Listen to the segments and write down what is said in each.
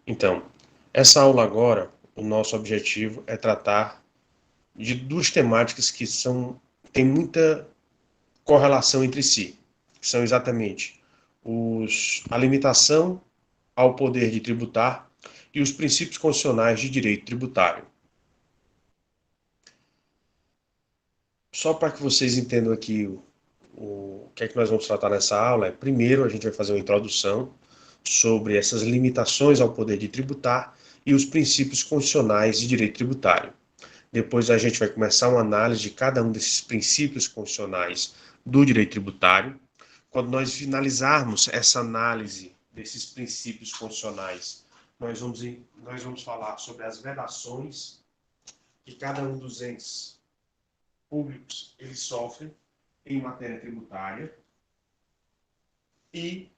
Então, essa aula agora, o nosso objetivo é tratar de duas temáticas que têm muita correlação entre si, que são exatamente a limitação ao poder de tributar e os princípios constitucionais de direito tributário. Só para que vocês entendam aqui o que é que nós vamos tratar nessa aula, primeiro a gente vai fazer uma introdução sobre essas limitações ao poder de tributar e os princípios constitucionais de direito tributário. Depois a gente vai começar uma análise de cada um desses princípios constitucionais do direito tributário. Quando nós finalizarmos essa análise desses princípios constitucionais, nós vamos falar sobre as vedações que cada um dos entes públicos eles sofrem em matéria tributária e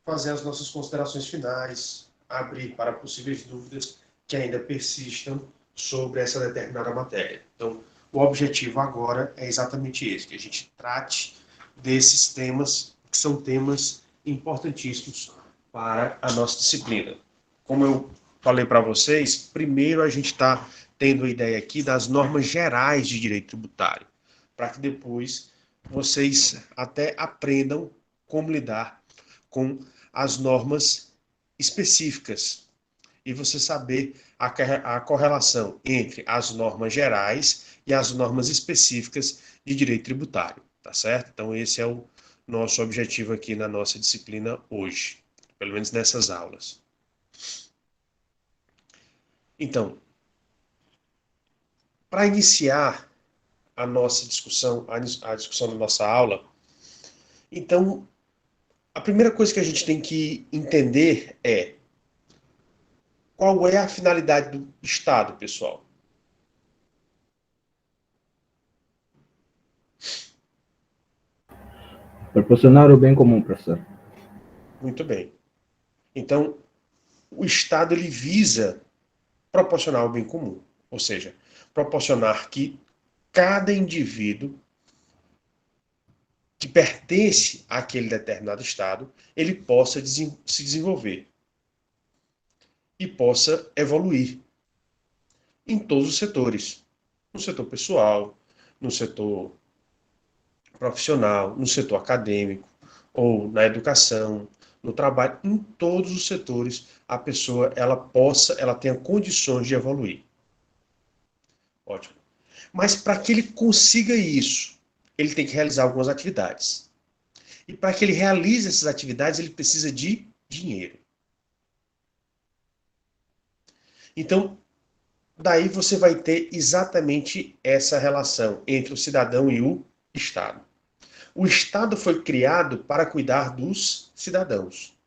fazer as nossas considerações finais, abrir para possíveis dúvidas que ainda persistam sobre essa determinada matéria. Então, o objetivo agora é exatamente esse, que a gente trate desses temas, que são temas importantíssimos para a nossa disciplina. Como eu falei para vocês, primeiro a gente está tendo a ideia aqui das normas gerais de direito tributário, para que depois vocês até aprendam como lidar com as normas específicas e você saber a correlação entre as normas gerais e as normas específicas de direito tributário, tá certo? Então esse é o nosso objetivo aqui na nossa disciplina hoje, pelo menos nessas aulas. Então, para iniciar a nossa discussão, a discussão da nossa aula, então a primeira coisa que a gente tem que entender é qual é a finalidade do Estado, pessoal. Proporcionar o bem comum, professor. Muito bem. Então, o Estado ele visa proporcionar o bem comum, ou seja, proporcionar que cada indivíduo que pertence àquele determinado Estado, ele possa se desenvolver e possa evoluir em todos os setores, no setor pessoal, no setor profissional, no setor acadêmico, ou na educação, no trabalho, em todos os setores, a pessoa ela tenha condições de evoluir. Ótimo. Mas para que ele consiga isso, ele tem que realizar algumas atividades. E para que ele realize essas atividades, ele precisa de dinheiro. Então, daí você vai ter exatamente essa relação entre o cidadão e o Estado. O Estado foi criado para cuidar dos cidadãos,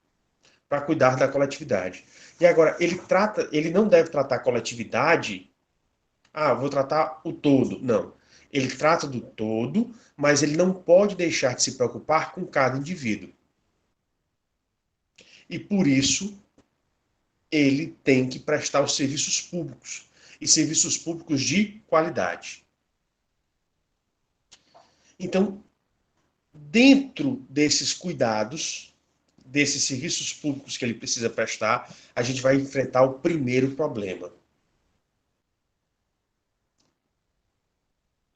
para cuidar da coletividade. E agora, ele não deve tratar a coletividade, vou tratar o todo. Não. Ele trata do todo, mas ele não pode deixar de se preocupar com cada indivíduo. E por isso, ele tem que prestar os serviços públicos, e serviços públicos de qualidade. Então, dentro desses cuidados, desses serviços públicos que ele precisa prestar, a gente vai enfrentar o primeiro problema.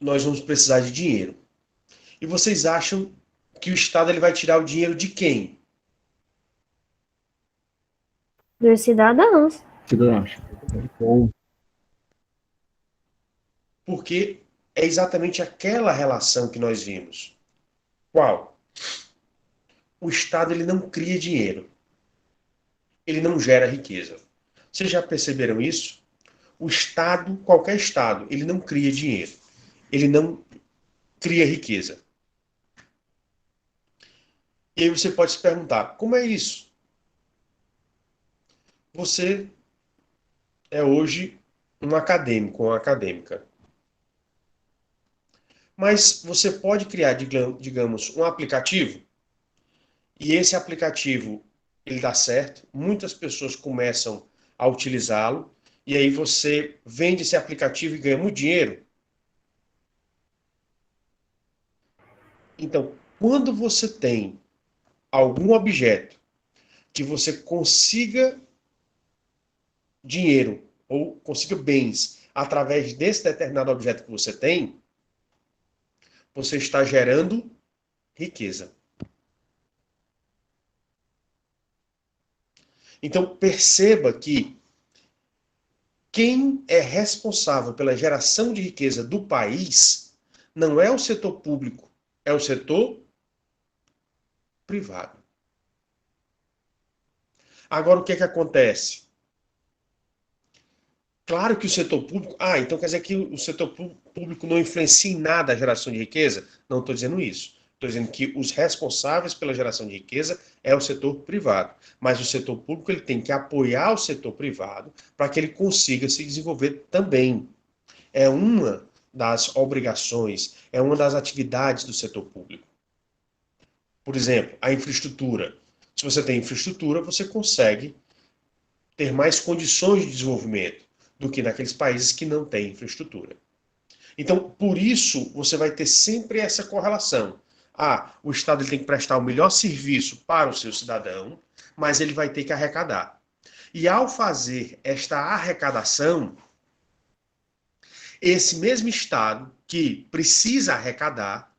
Nós vamos precisar de dinheiro. E vocês acham que o Estado ele vai tirar o dinheiro de quem? Dos cidadãos. Cidadãos. Porque é exatamente aquela relação que nós vimos. Qual? O Estado ele não cria dinheiro. Ele não gera riqueza. Vocês já perceberam isso? O Estado, qualquer Estado, ele não cria dinheiro. Ele não cria riqueza. E aí você pode se perguntar, como é isso? Você é hoje um acadêmico, uma acadêmica. Mas você pode criar, digamos, um aplicativo, e esse aplicativo ele dá certo, muitas pessoas começam a utilizá-lo, e aí você vende esse aplicativo e ganha muito dinheiro. Então, quando você tem algum objeto que você consiga dinheiro ou consiga bens através desse determinado objeto que você tem, você está gerando riqueza. Então, perceba que quem é responsável pela geração de riqueza do país não é o setor público, é o setor privado. Agora, o que é que acontece? Claro que o setor público... então quer dizer que o setor público não influencia em nada a geração de riqueza? Não estou dizendo isso. Estou dizendo que os responsáveis pela geração de riqueza é o setor privado. Mas o setor público ele tem que apoiar o setor privado para que ele consiga se desenvolver também. É uma das obrigações, é uma das atividades do setor público. Por exemplo, a infraestrutura. Se você tem infraestrutura, você consegue ter mais condições de desenvolvimento do que naqueles países que não têm infraestrutura. Então, por isso, você vai ter sempre essa correlação. O Estado ele tem que prestar o melhor serviço para o seu cidadão, mas ele vai ter que arrecadar. E ao fazer esta arrecadação, esse mesmo Estado que precisa arrecadar,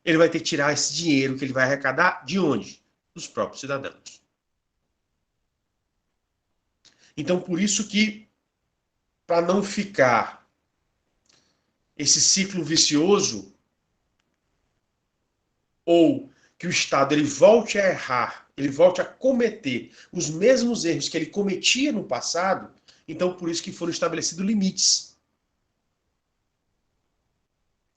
ele vai ter que tirar esse dinheiro que ele vai arrecadar de onde? Dos próprios cidadãos. Então, por isso que, para não ficar esse ciclo vicioso, ou que o Estado ele volte a errar, ele volte a cometer os mesmos erros que ele cometia no passado, então por isso que foram estabelecidos limites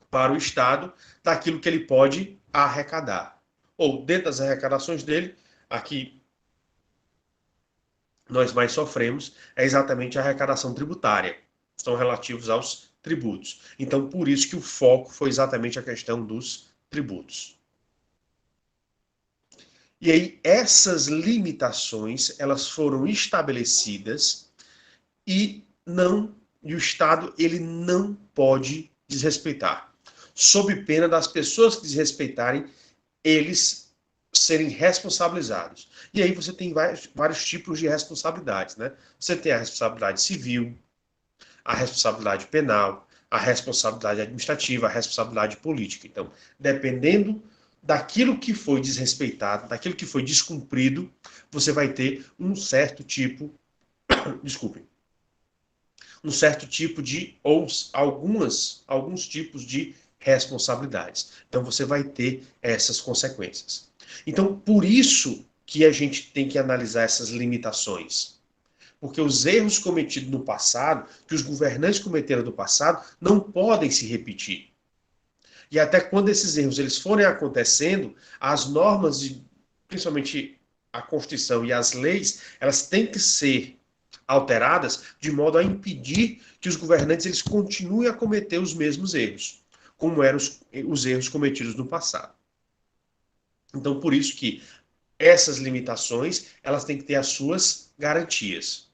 para o Estado daquilo que ele pode arrecadar. Ou dentro das arrecadações dele, aqui nós mais sofremos, é exatamente a arrecadação tributária. Estão relativos aos tributos. Então, por isso que o foco foi exatamente a questão dos tributos. E aí, essas limitações, elas foram estabelecidas e o Estado, ele não pode desrespeitar. Sob pena das pessoas que desrespeitarem, eles serem responsabilizados. E aí você tem vários tipos de responsabilidades, né? Você tem a responsabilidade civil, a responsabilidade penal, a responsabilidade administrativa, a responsabilidade política. Então, dependendo daquilo que foi desrespeitado, daquilo que foi descumprido, você vai ter um certo tipo, um certo tipo de, ou alguns tipos de responsabilidades. Então, você vai ter essas consequências. Então, por isso que a gente tem que analisar essas limitações. Porque os erros cometidos no passado, que os governantes cometeram no passado, não podem se repetir. E até quando esses erros eles forem acontecendo, as normas, principalmente a Constituição e as leis, elas têm que ser alteradas de modo a impedir que os governantes eles continuem a cometer os mesmos erros, como eram os erros cometidos no passado. Então, por isso que essas limitações, elas têm que ter as suas garantias.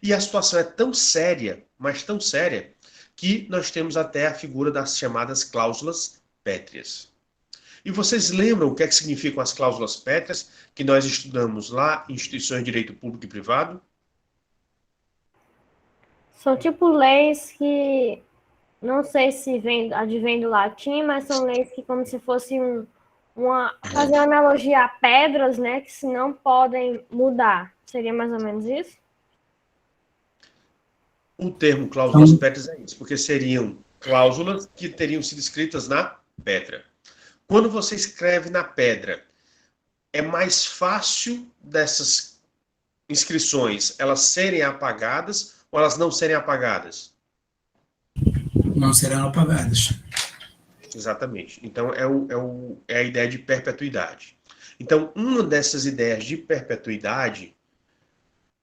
E a situação é tão séria, mas tão séria, que nós temos até a figura das chamadas cláusulas pétreas. E vocês lembram o que é que significam as cláusulas pétreas, que nós estudamos lá em instituições de direito público e privado? São tipo leis que, não sei se advém do latim, mas são leis que como se fosse fazer uma analogia a pedras, né, que se não podem mudar. Seria mais ou menos isso? O termo cláusulas pétreas é isso, porque seriam cláusulas que teriam sido escritas na pedra. Quando você escreve na pedra, é mais fácil dessas inscrições elas serem apagadas ou elas não serem apagadas? Não serão apagadas. Exatamente. Então, é a ideia de perpetuidade. Então, uma dessas ideias de perpetuidade,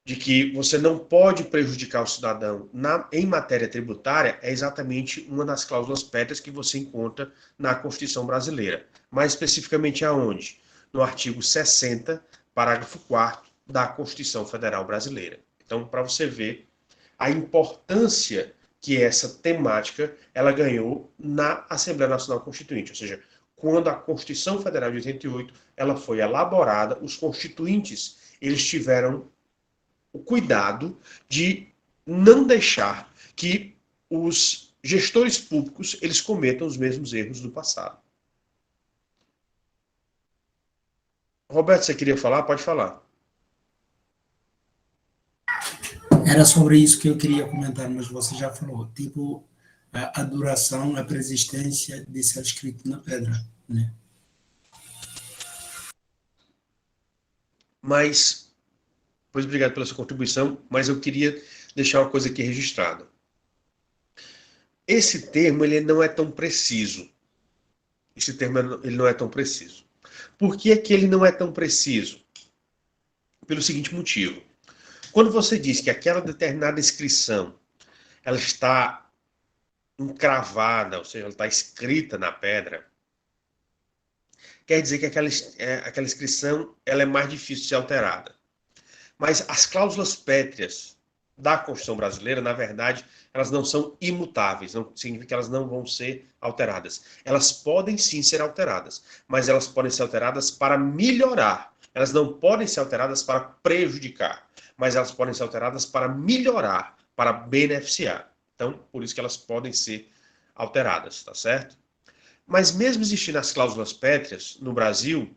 de que você não pode prejudicar o cidadão em matéria tributária, é exatamente uma das cláusulas pétreas que você encontra na Constituição brasileira. Mais especificamente aonde? No artigo 60, parágrafo 4º da Constituição Federal Brasileira. Então, para você ver a importância que essa temática ela ganhou na Assembleia Nacional Constituinte, ou seja, quando a Constituição Federal de 88 ela foi elaborada, os constituintes eles tiveram o cuidado de não deixar que os gestores públicos eles cometam os mesmos erros do passado. Roberto, você queria falar? Pode falar. Era sobre isso que eu queria comentar, mas você já falou. Tipo, a duração, a persistência de ser escrito na pedra, né? Mas, pois obrigado pela sua contribuição, mas eu queria deixar uma coisa aqui registrada. Esse termo ele não é tão preciso. Esse termo ele não é tão preciso. Por que é que ele não é tão preciso? Pelo seguinte motivo. Quando você diz que aquela determinada inscrição ela está encravada, ou seja, ela está escrita na pedra, quer dizer que aquela inscrição ela é mais difícil de ser alterada. Mas as cláusulas pétreas da Constituição brasileira, na verdade, elas não são imutáveis, não significa que elas não vão ser alteradas. Elas podem sim ser alteradas, mas elas podem ser alteradas para melhorar. Elas não podem ser alteradas para prejudicar, mas elas podem ser alteradas para melhorar, para beneficiar. Então, por isso que elas podem ser alteradas, tá certo? Mas mesmo existindo as cláusulas pétreas no Brasil,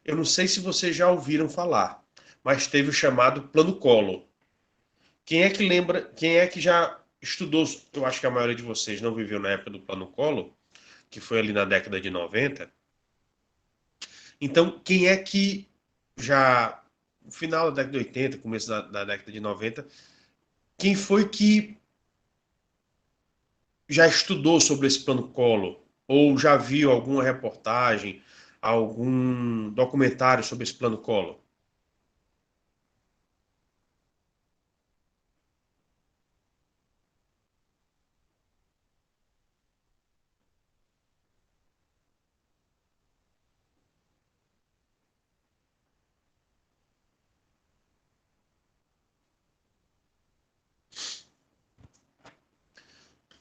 eu não sei se vocês já ouviram falar, mas teve o chamado Plano Collor. Quem é que lembra, quem é que já estudou, eu acho que a maioria de vocês não viveu na época do Plano Collor, que foi ali na década de 90. Então, quem é que já, no final da década de 80, começo da década de 90, quem foi que já estudou sobre esse Plano Collor? Ou já viu alguma reportagem, algum documentário sobre esse Plano Collor?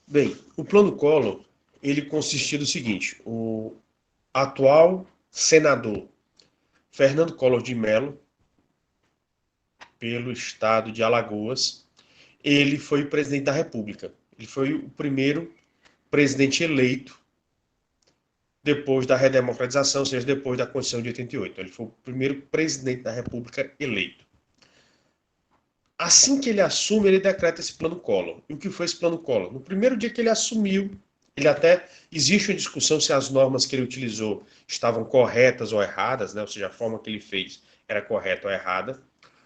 Bem, o Plano Collor, ele consistia do seguinte, o atual senador Fernando Collor de Mello, pelo estado de Alagoas, ele foi presidente da República. Ele foi o primeiro presidente eleito depois da redemocratização, ou seja, depois da Constituição de 88. Ele foi o primeiro presidente da República eleito. Assim que ele assume, ele decreta esse Plano Collor. E o que foi esse Plano Collor? No primeiro dia que ele assumiu, ele até existe uma discussão se as normas que ele utilizou estavam corretas ou erradas, né? Ou seja, a forma que ele fez era correta ou errada.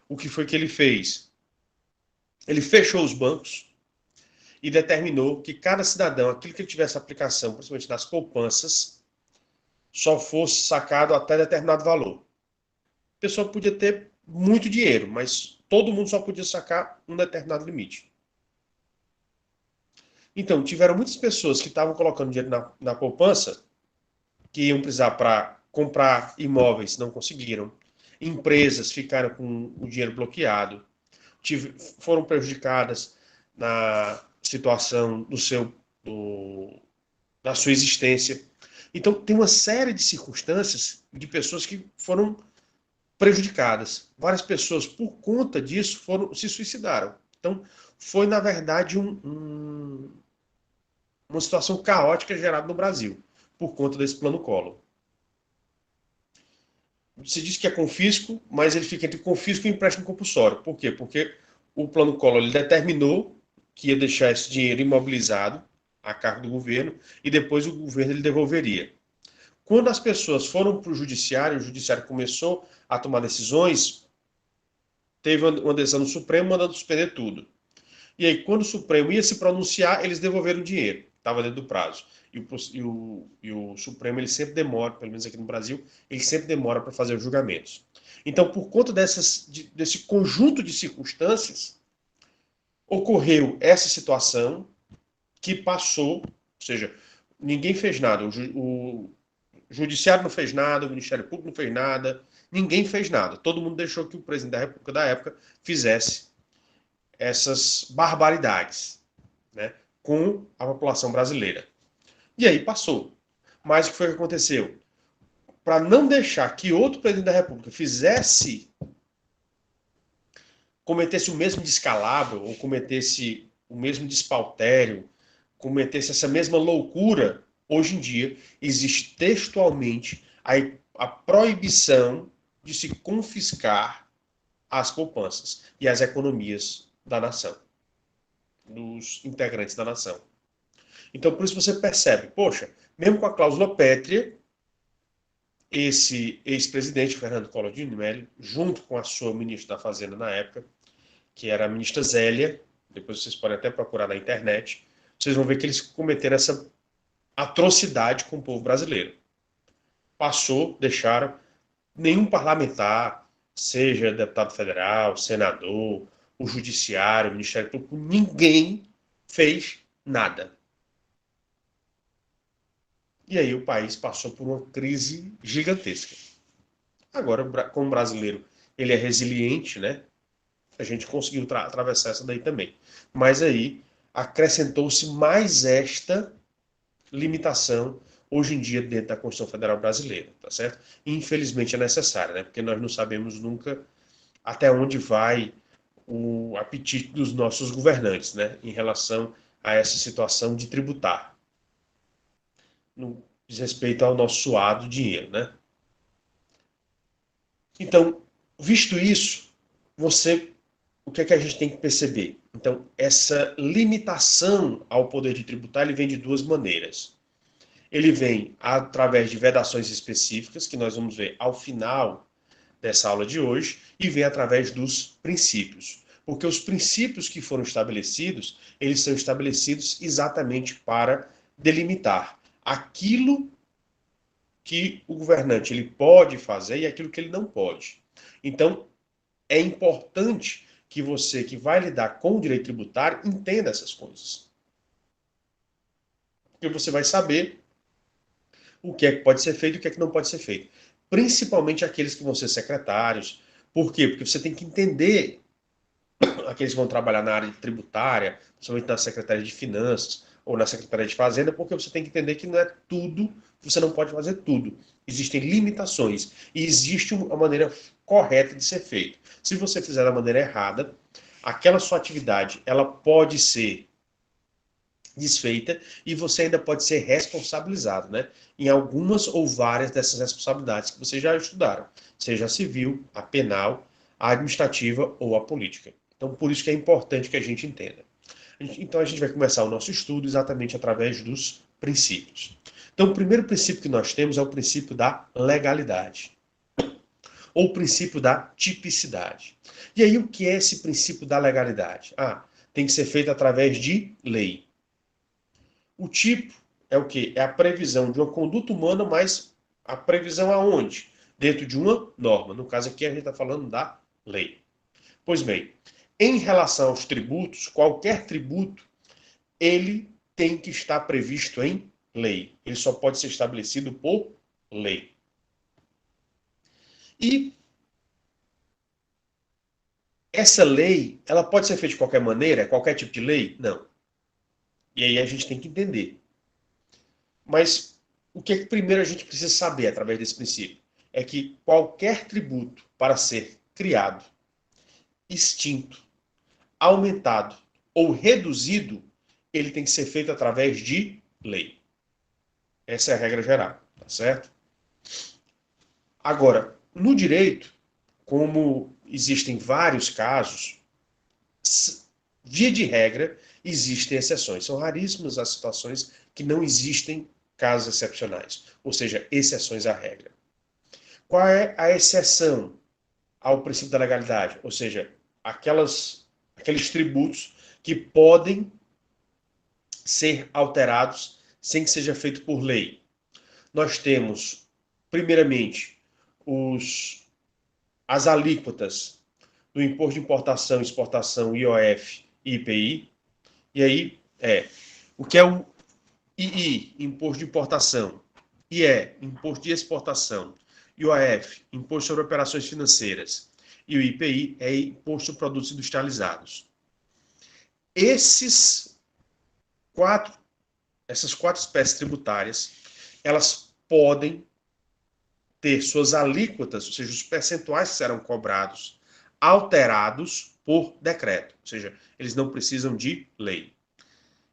O que foi que ele fez? Ele fechou os bancos e determinou que cada cidadão, aquilo que ele tivesse aplicação, principalmente nas poupanças, só fosse sacado até determinado valor. A pessoa podia ter muito dinheiro, mas todo mundo só podia sacar um determinado limite. Então, tiveram muitas pessoas que estavam colocando dinheiro na poupança, que iam precisar para comprar imóveis, não conseguiram. Empresas ficaram com o dinheiro bloqueado, foram prejudicadas na situação da sua existência. Então, tem uma série de circunstâncias de pessoas que foram prejudicadas. Várias pessoas, por conta disso, se suicidaram. Então, foi, na verdade, uma situação caótica gerada no Brasil, por conta desse Plano Collor. Se diz que é confisco, mas ele fica entre confisco e empréstimo compulsório. Por quê? Porque o Plano Collor ele determinou que ia deixar esse dinheiro imobilizado a cargo do governo e depois o governo ele devolveria. Quando as pessoas foram para o judiciário começou a tomar decisões, teve uma decisão no Supremo mandando suspender tudo. E aí, quando o Supremo ia se pronunciar, eles devolveram o dinheiro, estava dentro do prazo. E o Supremo, ele sempre demora, pelo menos aqui no Brasil, ele sempre demora para fazer os julgamentos. Então, por conta desse conjunto de circunstâncias, ocorreu essa situação que passou, ou seja, ninguém fez nada, o Judiciário não fez nada, o Ministério Público não fez nada, ninguém fez nada. Todo mundo deixou que o presidente da República da época fizesse essas barbaridades, né, com a população brasileira. E aí passou. Mas o que foi que aconteceu? Para não deixar que outro presidente da República fizesse cometesse o mesmo descalabro, ou cometesse o mesmo despautério, cometesse essa mesma loucura, hoje em dia existe textualmente a proibição de se confiscar as poupanças e as economias da nação, dos integrantes da nação. Então, por isso você percebe, poxa, mesmo com a cláusula pétrea, esse ex-presidente, Fernando Collor de Mello, junto com a sua ministra da Fazenda na época, que era a ministra Zélia, depois vocês podem até procurar na internet, vocês vão ver que eles cometeram essa atrocidade com o povo brasileiro. Deixaram nenhum parlamentar, seja deputado federal, senador, o judiciário, o Ministério Público, ninguém fez nada. E aí o país passou por uma crise gigantesca. Agora, como brasileiro, ele é resiliente, né? A gente conseguiu atravessar essa daí também. Mas aí acrescentou-se mais esta limitação hoje em dia dentro da Constituição Federal Brasileira, tá certo? E, infelizmente é necessária, né? Porque nós não sabemos nunca até onde vai o apetite dos nossos governantes, né? Em relação a essa situação de tributar. No diz respeito ao nosso suado dinheiro, né? Então, visto isso, o que é que a gente tem que perceber? Então, essa limitação ao poder de tributar, ele vem de duas maneiras. Ele vem através de vedações específicas, que nós vamos ver ao final dessa aula de hoje, e vem através dos princípios. Porque os princípios que foram estabelecidos, eles são estabelecidos exatamente para delimitar aquilo que o governante ele pode fazer e aquilo que ele não pode. Então, é importante que você que vai lidar com o direito tributário entenda essas coisas. Porque você vai saber o que é que pode ser feito e o que é que não pode ser feito. Principalmente aqueles que vão ser secretários. Por quê? Porque você tem que entender aqueles que vão trabalhar na área tributária, principalmente na Secretaria de Finanças ou na Secretaria de Fazenda, porque você tem que entender que não é tudo, você não pode fazer tudo. Existem limitações e existe uma maneira correta de ser feito. Se você fizer da maneira errada, aquela sua atividade, ela pode ser desfeita e você ainda pode ser responsabilizado, né? Em algumas ou várias dessas responsabilidades que vocês já estudaram, seja a civil, a penal, a administrativa ou a política. Então, por isso que é importante que a gente entenda. Então, a gente vai começar o nosso estudo exatamente através dos princípios. Então, o primeiro princípio que nós temos é o princípio da legalidade, ou o princípio da tipicidade. E aí, o que é esse princípio da legalidade? Tem que ser feito através de lei. O tipo é o quê? É a previsão de uma conduta humana, mas a previsão aonde? Dentro de uma norma. No caso aqui, a gente está falando da lei. Pois bem, em relação aos tributos, qualquer tributo, ele tem que estar previsto em lei. Ele só pode ser estabelecido por lei. E essa lei, ela pode ser feita de qualquer maneira, qualquer tipo de lei? Não. E aí a gente tem que entender. Mas o que primeiro a gente precisa saber através desse princípio? É que qualquer tributo para ser criado, extinto, aumentado ou reduzido, ele tem que ser feito através de lei. Essa é a regra geral, tá certo? Agora, no direito, como existem vários casos, via de regra, existem exceções. São raríssimas as situações que não existem casos excepcionais, ou seja, exceções à regra. Qual é a exceção ao princípio da legalidade? Ou seja, aqueles tributos que podem ser alterados sem que seja feito por lei. Nós temos, primeiramente, as alíquotas do imposto de importação, exportação, IOF e IPI. E aí, o que é o II, imposto de importação, IE, imposto de exportação, IOF, imposto sobre operações financeiras, e o IPI é imposto sobre produtos industrializados. Essas quatro espécies tributárias, elas podem ter suas alíquotas, ou seja, os percentuais que serão cobrados, alterados por decreto, ou seja, eles não precisam de lei.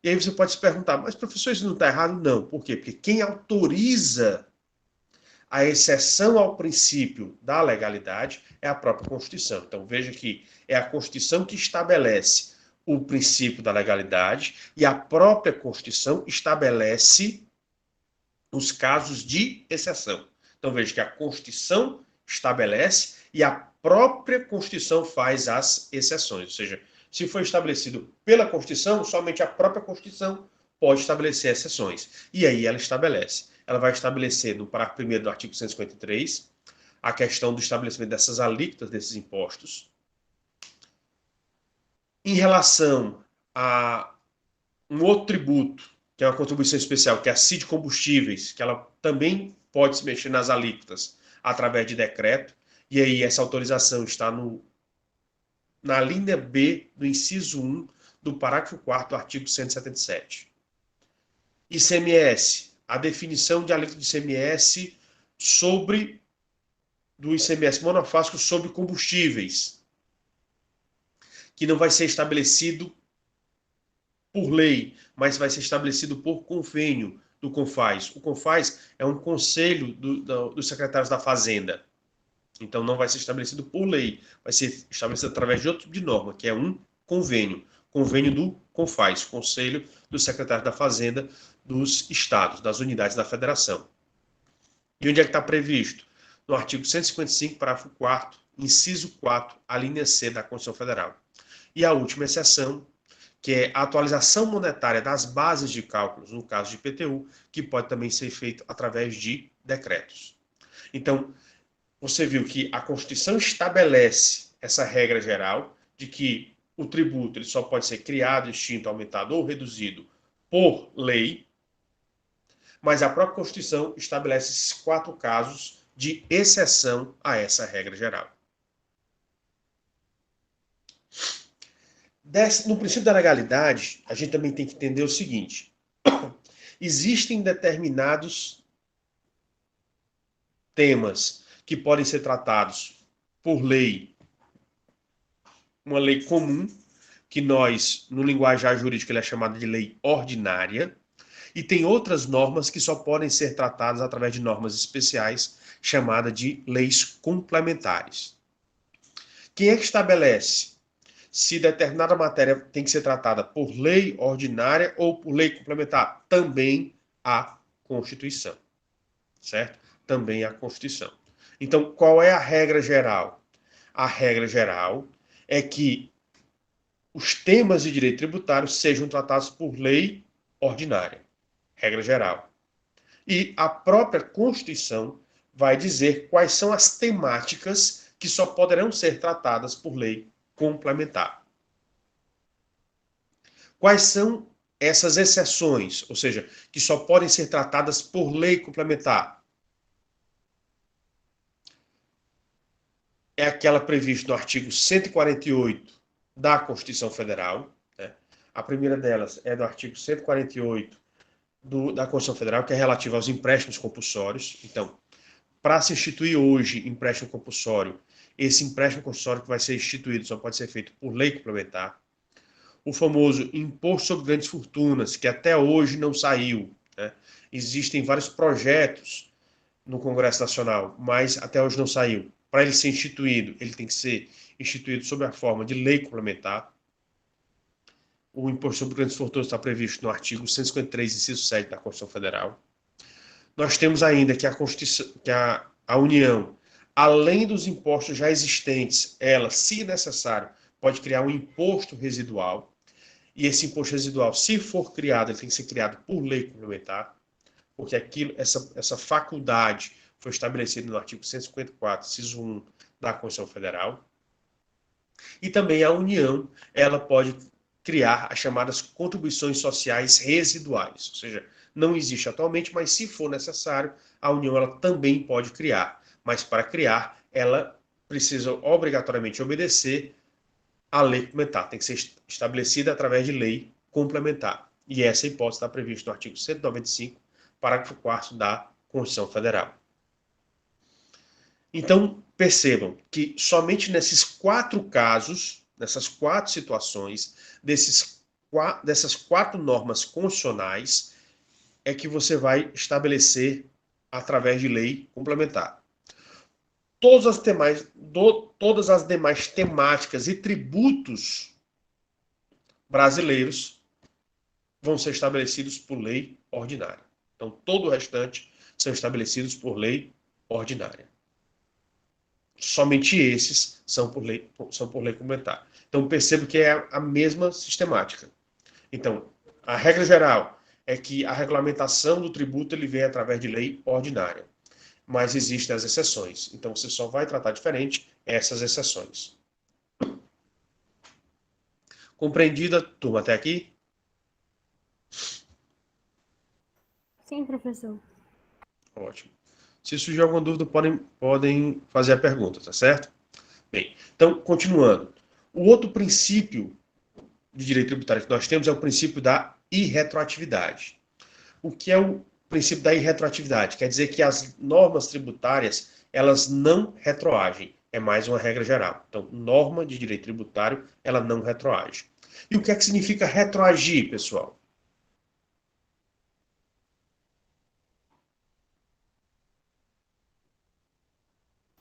E aí você pode se perguntar, mas professor, isso não está errado? Não. Por quê? Porque quem autoriza a exceção ao princípio da legalidade é a própria Constituição. Então veja que é a Constituição que estabelece o princípio da legalidade e a própria Constituição estabelece os casos de exceção. Então veja que a Constituição estabelece e a própria Constituição faz as exceções. Ou seja, se for estabelecido pela Constituição, somente a própria Constituição pode estabelecer exceções. E aí ela estabelece. Ela vai estabelecer, no parágrafo 1º do artigo 153, a questão do estabelecimento dessas alíquotas, desses impostos. Em relação a um outro tributo, que é uma contribuição especial, que é a CID Combustíveis, que ela também pode se mexer nas alíquotas através de decreto, e aí essa autorização está na linha B do inciso 1 do parágrafo 4º do artigo 177. ICMS, a definição de alíquota de ICMS do ICMS monofásico sobre combustíveis, que não vai ser estabelecido por lei, mas vai ser estabelecido por convênio do CONFAZ. O CONFAZ é um conselho dos secretários da Fazenda. Então não vai ser estabelecido por lei, vai ser estabelecido através de outro tipo de norma, que é um convênio do CONFAZ, Conselho dos Secretários da Fazenda dos Estados, das unidades da Federação. E onde é que está previsto? No artigo 155, parágrafo 4º, inciso 4, a linha C da Constituição Federal. E a última exceção, que é a atualização monetária das bases de cálculos, no caso de IPTU, que pode também ser feito através de decretos. Então, você viu que a Constituição estabelece essa regra geral de que o tributo ele só pode ser criado, extinto, aumentado ou reduzido por lei, mas a própria Constituição estabelece esses 4 casos de exceção a essa regra geral. No princípio da legalidade, a gente também tem que entender o seguinte: existem determinados temas que podem ser tratados por lei, uma lei comum, que nós, no linguajar jurídico, ela é chamada de lei ordinária, e tem outras normas que só podem ser tratadas através de normas especiais, chamada de leis complementares. Quem é que estabelece se determinada matéria tem que ser tratada por lei ordinária ou por lei complementar? Também a Constituição, certo? Também a Constituição. Então, qual é a regra geral? A regra geral é que os temas de direito tributário sejam tratados por lei ordinária. Regra geral. E a própria Constituição vai dizer quais são as temáticas que só poderão ser tratadas por lei complementar. Quais são essas exceções, ou seja, que só podem ser tratadas por lei complementar? É aquela prevista no artigo 148 da Constituição Federal. Né? A primeira delas é do artigo 148 da Constituição Federal, que é relativa aos empréstimos compulsórios. Então, para se instituir hoje empréstimo compulsório, esse empréstimo compulsório que vai ser instituído só pode ser feito por lei complementar. O famoso imposto sobre grandes fortunas, que até hoje não saiu. Né? Existem vários projetos no Congresso Nacional, mas até hoje não saiu. Para ele ser instituído, ele tem que ser instituído sob a forma de lei complementar. O imposto sobre grandes fortunas está previsto no artigo 153, inciso 7 da Constituição Federal. Nós temos ainda que a União, além dos impostos já existentes, ela, se necessário, pode criar um imposto residual. E esse imposto residual, se for criado, ele tem que ser criado por lei complementar, porque essa faculdade foi estabelecida no artigo 154, inciso 1 da Constituição Federal. E também a União, ela pode criar as chamadas contribuições sociais residuais, ou seja, não existe atualmente, mas se for necessário, a União ela também pode criar. Mas para criar, ela precisa obrigatoriamente obedecer à lei complementar. Tem que ser estabelecida através de lei complementar. E essa hipótese está prevista no artigo 195, parágrafo 4º da Constituição Federal. Então, percebam que somente nesses 4 casos nessas 4 situações, dessas 4 normas constitucionais, é que você vai estabelecer através de lei complementar. Todas as demais temáticas e tributos brasileiros vão ser estabelecidos por lei ordinária. Então, todo o restante são estabelecidos por lei ordinária. Somente esses são por lei complementar. Então, percebo que é a mesma sistemática. Então, a regra geral é que a regulamentação do tributo ele vem através de lei ordinária. Mas existem as exceções. Então, você só vai tratar diferente essas exceções. Compreendida, turma, até aqui? Sim, professor. Ótimo. Se surgir alguma dúvida, podem fazer a pergunta, tá certo? Bem, então, continuando. O outro princípio de direito tributário que nós temos é o princípio da irretroatividade. O que é o princípio da irretroatividade? Quer dizer que as normas tributárias, elas não retroagem. É mais uma regra geral. Então, norma de direito tributário, ela não retroage. E o que é que significa retroagir, pessoal?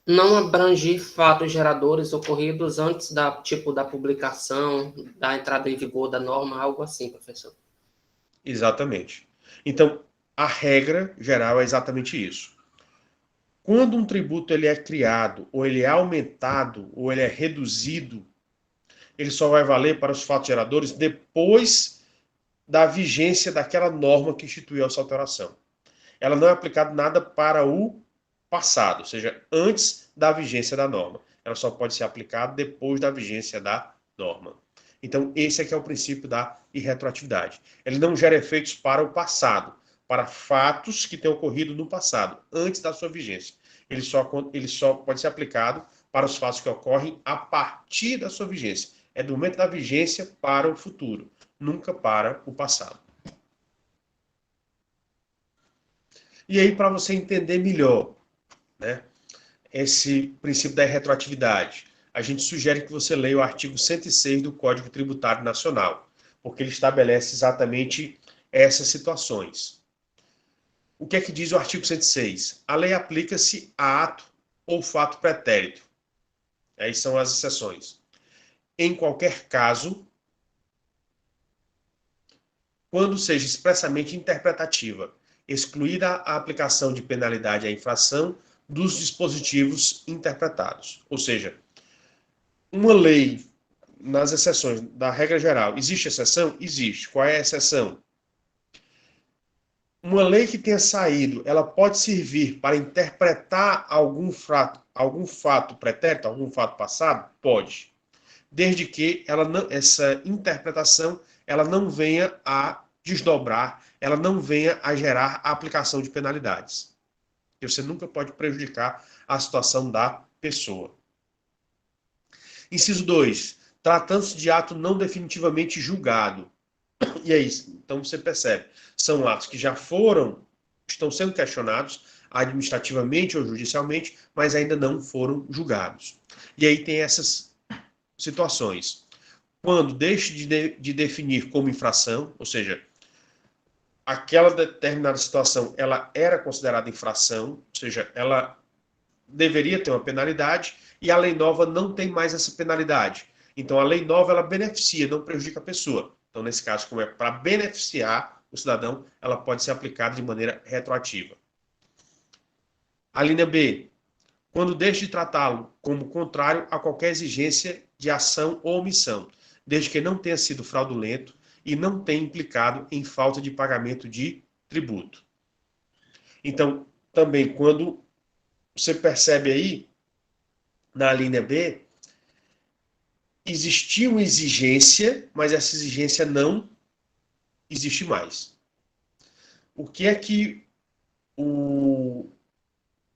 Não abranger fatos geradores ocorridos antes da publicação, da entrada em vigor da norma, algo assim, professor. Exatamente. Então, a regra geral é exatamente isso. Quando um tributo ele é criado, ou ele é aumentado, ou ele é reduzido, ele só vai valer para os fatos geradores depois da vigência daquela norma que instituiu essa alteração. Ela não é aplicada nada para o passado, ou seja, antes da vigência da norma. Ela só pode ser aplicada depois da vigência da norma. Então, esse aqui é o princípio da irretroatividade. Ele não gera efeitos para o passado, para fatos que tenham ocorrido no passado, antes da sua vigência. Ele só pode ser aplicado para os fatos que ocorrem a partir da sua vigência. É do momento da vigência para o futuro, nunca para o passado. E aí, para você entender melhor, né, esse princípio da retroatividade, a gente sugere que você leia o artigo 106 do Código Tributário Nacional, porque ele estabelece exatamente essas situações. O que é que diz o artigo 106? A lei aplica-se a ato ou fato pretérito. Aí são as exceções. Em qualquer caso, quando seja expressamente interpretativa, excluída a aplicação de penalidade à infração dos dispositivos interpretados. Ou seja, uma lei, nas exceções da regra geral, existe exceção? Existe. Qual é a exceção? Uma lei que tenha saído, ela pode servir para interpretar algum fato pretérito, algum fato passado? Pode. Desde que essa interpretação ela não venha a desdobrar, ela não venha a gerar a aplicação de penalidades. E você nunca pode prejudicar a situação da pessoa. Inciso 2. Tratando-se de ato não definitivamente julgado. E é isso. Então você percebe. São atos que já estão sendo questionados administrativamente ou judicialmente, mas ainda não foram julgados. E aí tem essas situações. Quando deixa de definir como infração, ou seja, aquela determinada situação, ela era considerada infração, ou seja, ela deveria ter uma penalidade, e a lei nova não tem mais essa penalidade. Então, a lei nova, ela beneficia, não prejudica a pessoa. Então, nesse caso, como é para beneficiar o cidadão, ela pode ser aplicada de maneira retroativa. A linha B. Quando deixa de tratá-lo como contrário a qualquer exigência de ação ou omissão, desde que não tenha sido fraudulento e não tenha implicado em falta de pagamento de tributo. Então, também, quando você percebe aí, na linha B, existia uma exigência, mas essa exigência não existe mais. O que é que o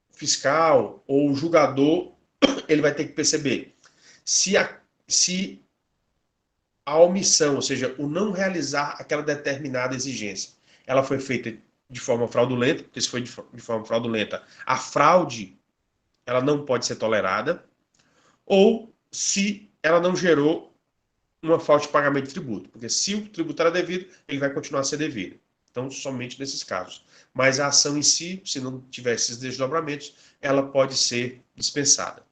fiscal ou o julgador ele vai ter que perceber? Se a omissão, ou seja, o não realizar aquela determinada exigência, ela foi feita de forma fraudulenta, porque se foi de forma fraudulenta, a fraude ela não pode ser tolerada, ou se ela não gerou uma falta de pagamento de tributo, porque se o tributo era devido, ele vai continuar a ser devido. Então, somente nesses casos. Mas a ação em si, se não tiver esses desdobramentos, ela pode ser dispensada.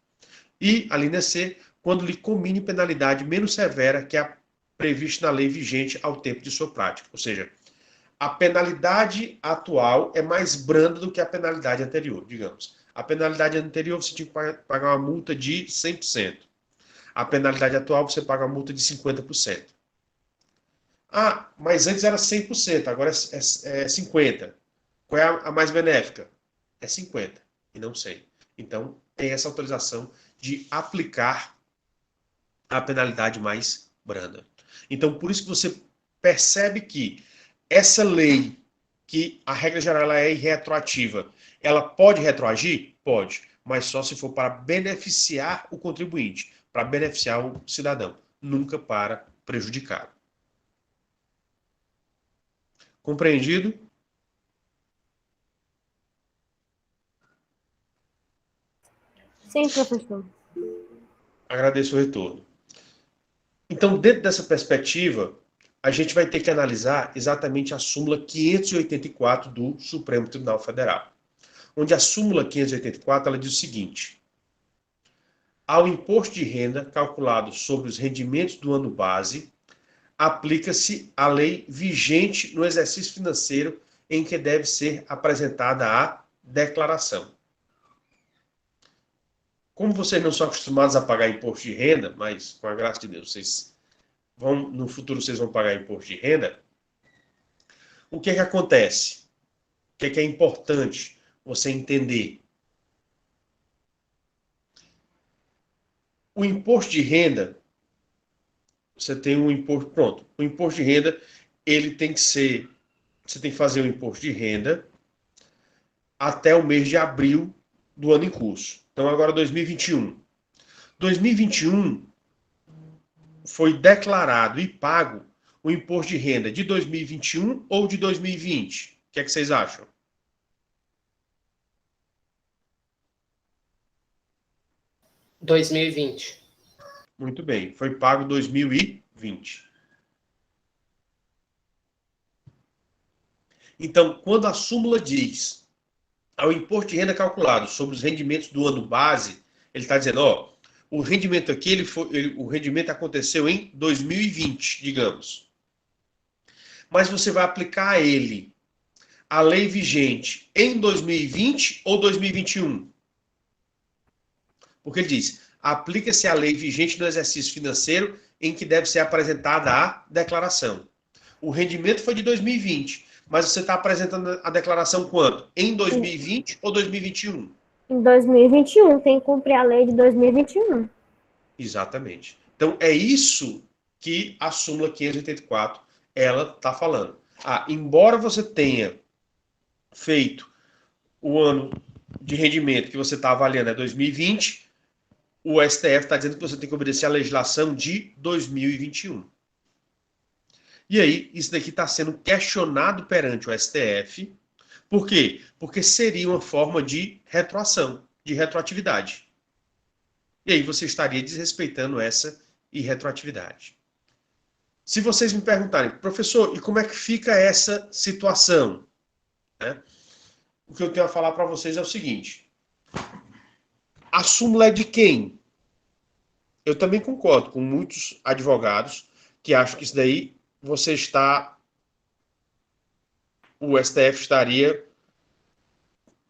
E a linha C, quando lhe combine penalidade menos severa que a prevista na lei vigente ao tempo de sua prática. Ou seja, a penalidade atual é mais branda do que a penalidade anterior, digamos. A penalidade anterior você tinha que pagar uma multa de 100%. A penalidade atual você paga uma multa de 50%. Ah, mas antes era 100%, agora é 50%. Qual é a mais benéfica? É 50% e não 100%. Então, tem essa autorização de aplicar a penalidade mais branda. Então, por isso que você percebe que essa lei, que a regra geral ela é irretroativa, ela pode retroagir? Pode, mas só se for para beneficiar o contribuinte, para beneficiar o cidadão, nunca para prejudicar. Compreendido? Sim, professor. Agradeço o retorno. Então, dentro dessa perspectiva, a gente vai ter que analisar exatamente a súmula 584 do Supremo Tribunal Federal, onde a súmula 584 ela diz o seguinte: ao imposto de renda calculado sobre os rendimentos do ano base, aplica-se a lei vigente no exercício financeiro em que deve ser apresentada a declaração. Como vocês não são acostumados a pagar imposto de renda, mas com a graça de Deus, no futuro vocês vão pagar imposto de renda, o que é que acontece? O que é importante você entender? O imposto de renda, você tem um imposto, pronto, o imposto de renda, ele tem que ser, você tem que fazer o imposto de renda até o mês de abril do ano em curso. Então agora 2021. 2021 foi declarado e pago o imposto de renda de 2021 ou de 2020? O que é que vocês acham? – 2020. Muito bem, foi pago 2020. Então, quando a súmula diz ao imposto de renda calculado sobre os rendimentos do ano base, ele está dizendo, ó, o rendimento aqui, o rendimento aconteceu em 2020, digamos. Mas você vai aplicar a ele a lei vigente em 2020 ou 2021? Porque ele diz, aplica-se a lei vigente no exercício financeiro em que deve ser apresentada a declaração. O rendimento foi de 2020, mas você está apresentando a declaração quando? Em 2020 ou 2021? Em 2021, tem que cumprir a lei de 2021. Exatamente. Então, é isso que a súmula 584 ela está falando. Embora você tenha feito o ano de rendimento que você está avaliando é 2020, o STF está dizendo que você tem que obedecer à legislação de 2021. E aí, isso daqui está sendo questionado perante o STF. Por quê? Porque seria uma forma de retroação, de retroatividade. E aí você estaria desrespeitando essa irretroatividade. Se vocês me perguntarem, professor, e como é que fica essa situação? O que eu tenho a falar para vocês é o seguinte. A súmula é de quem? Eu também concordo com muitos advogados que acham que isso daí o STF estaria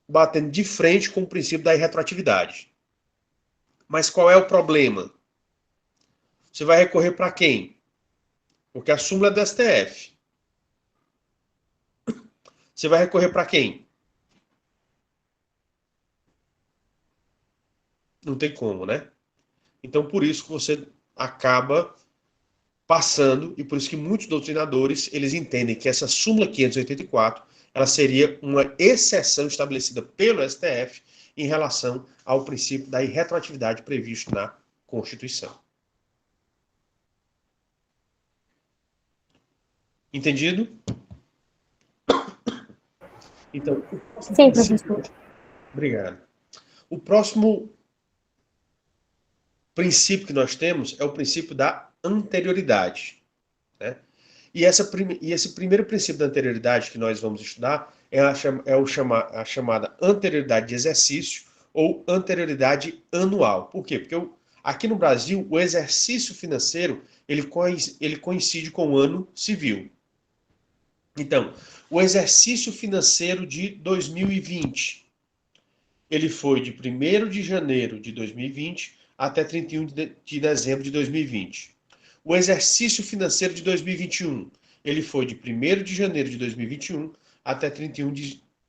batendo de frente com o princípio da irretroatividade. Mas qual é o problema? Você vai recorrer para quem? Porque a súmula é do STF. Você vai recorrer para quem? Não tem como, né? Então, por isso que você acaba passando, e por isso que muitos doutrinadores, eles entendem que essa súmula 584, ela seria uma exceção estabelecida pelo STF em relação ao princípio da irretroatividade previsto na Constituição. Entendido? Então, sim, professor. Obrigado. O próximo princípio que nós temos é o princípio da anterioridade, né? E esse primeiro princípio da anterioridade que nós vamos estudar é a chamada anterioridade de exercício ou anterioridade anual. Por quê? Porque aqui no Brasil, o exercício financeiro ele coincide com o ano civil. Então, o exercício financeiro de 2020, ele foi de 1º de janeiro de 2020 até 31 de dezembro de 2020. O exercício financeiro de 2021, ele foi de 1º de janeiro de 2021 até 31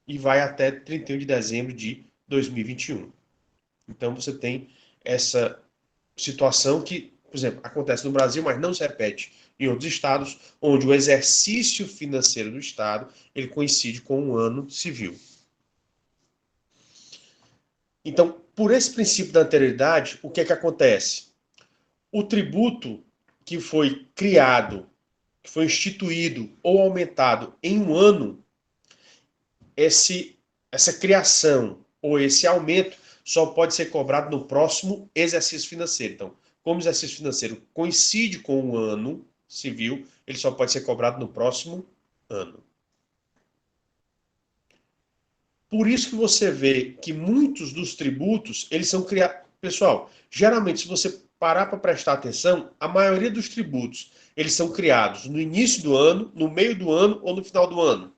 e vai até 31 de dezembro de 2021. Então você tem essa situação que, por exemplo, acontece no Brasil, mas não se repete em outros estados, onde o exercício financeiro do estado ele coincide com o ano civil. Então, por esse princípio da anterioridade, o que é que acontece? O tributo que foi criado, que foi instituído ou aumentado em um ano, essa criação ou esse aumento só pode ser cobrado no próximo exercício financeiro. Então, como o exercício financeiro coincide com o ano civil, ele só pode ser cobrado no próximo ano. Por isso que você vê que muitos dos tributos, eles são criados... Pessoal, geralmente, se você parar para prestar atenção, a maioria dos tributos, eles são criados no início do ano, no meio do ano ou no final do ano.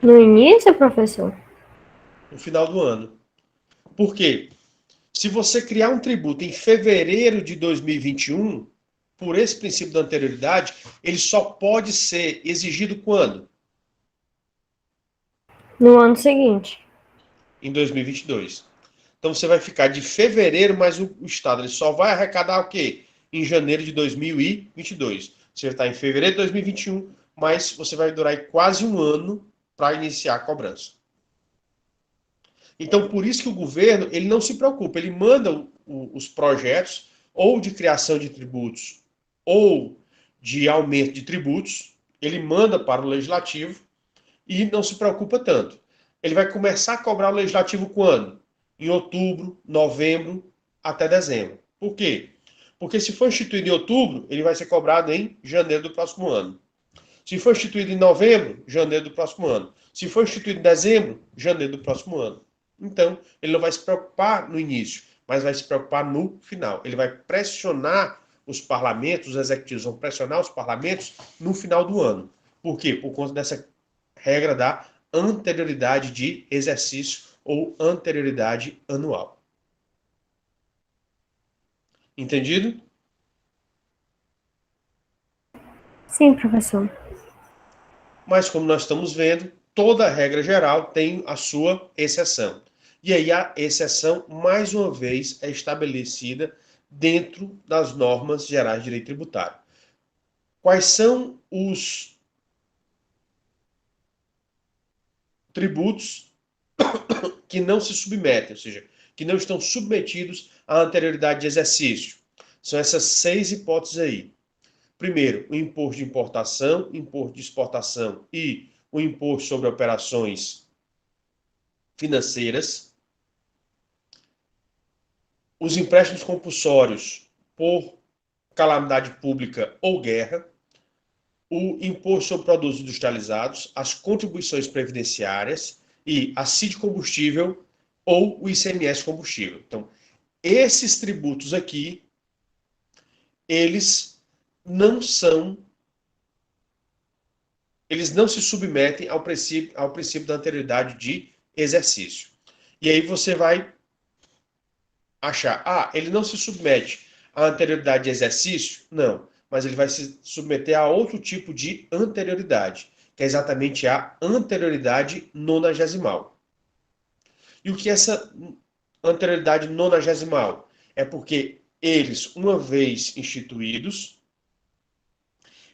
No início, professor? No final do ano. Por quê? Se você criar um tributo em fevereiro de 2021, por esse princípio da anterioridade, ele só pode ser exigido quando? No ano seguinte. Em 2022. Então você vai ficar de fevereiro, mas o Estado ele só vai arrecadar o quê? Em janeiro de 2022. Você está em fevereiro de 2021, mas você vai durar quase um ano para iniciar a cobrança. Então, por isso que o governo ele não se preocupa, ele manda os projetos ou de criação de tributos ou de aumento de tributos, ele manda para o legislativo e não se preocupa tanto. Ele vai começar a cobrar o legislativo quando? Em outubro, novembro, até dezembro. Por quê? Porque se for instituído em outubro, ele vai ser cobrado em janeiro do próximo ano. Se for instituído em novembro, janeiro do próximo ano. Se for instituído em dezembro, janeiro do próximo ano. Então, ele não vai se preocupar no início, mas vai se preocupar no final. Ele vai pressionar os parlamentos, os executivos vão pressionar os parlamentos no final do ano. Por quê? Por conta dessa regra da anterioridade de exercício ou anterioridade anual. Entendido? Sim, professor. Mas como nós estamos vendo, toda regra geral tem a sua exceção. E aí a exceção, mais uma vez, é estabelecida dentro das normas gerais de direito tributário. Quais são os tributos que não se submetem, ou seja, que não estão submetidos à anterioridade de exercício? São essas 6 hipóteses aí. Primeiro, o imposto de importação, imposto de exportação e o imposto sobre operações financeiras. Os empréstimos compulsórios por calamidade pública ou guerra. O imposto sobre produtos industrializados, as contribuições previdenciárias e a CID combustível ou o ICMS combustível. Então, esses tributos aqui, eles não se submetem ao princípio da anterioridade de exercício. E aí você vai achar, ele não se submete à anterioridade de exercício? Não, mas ele vai se submeter a outro tipo de anterioridade, que é exatamente a anterioridade nonagesimal. E o que é essa anterioridade nonagesimal? É porque eles, uma vez instituídos,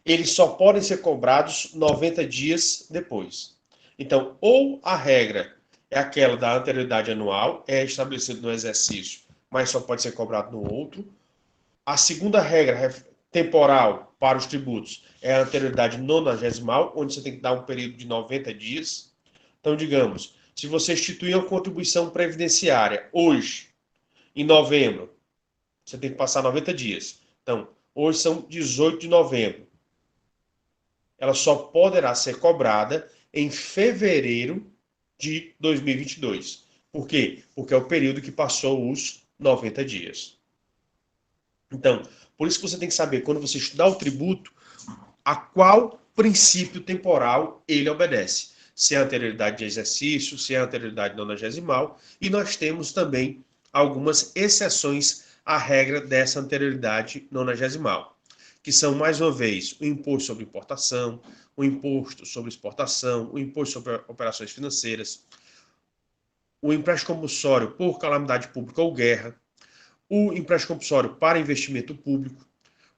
eles só podem ser cobrados 90 dias depois. Então, ou a regra é aquela da anterioridade anual, é estabelecida no exercício, mas só pode ser cobrado no outro. A segunda regra temporal para os tributos é a anterioridade nonagesimal, onde você tem que dar um período de 90 dias. Então, digamos, Se você instituir uma contribuição previdenciária hoje, em novembro, você tem que passar 90 dias. Então, hoje são 18 de novembro. Ela só poderá ser cobrada em fevereiro de 2022. Por quê? Porque é o período que passou os 90 dias. Então, por isso que você tem que saber, quando você estudar o tributo, a qual princípio temporal ele obedece. Se é a anterioridade de exercício, se é a anterioridade nonagesimal, e nós temos também algumas exceções à regra dessa anterioridade nonagesimal, que são, mais uma vez, o imposto sobre importação, o imposto sobre exportação, o imposto sobre operações financeiras, o empréstimo compulsório por calamidade pública ou guerra, o empréstimo compulsório para investimento público,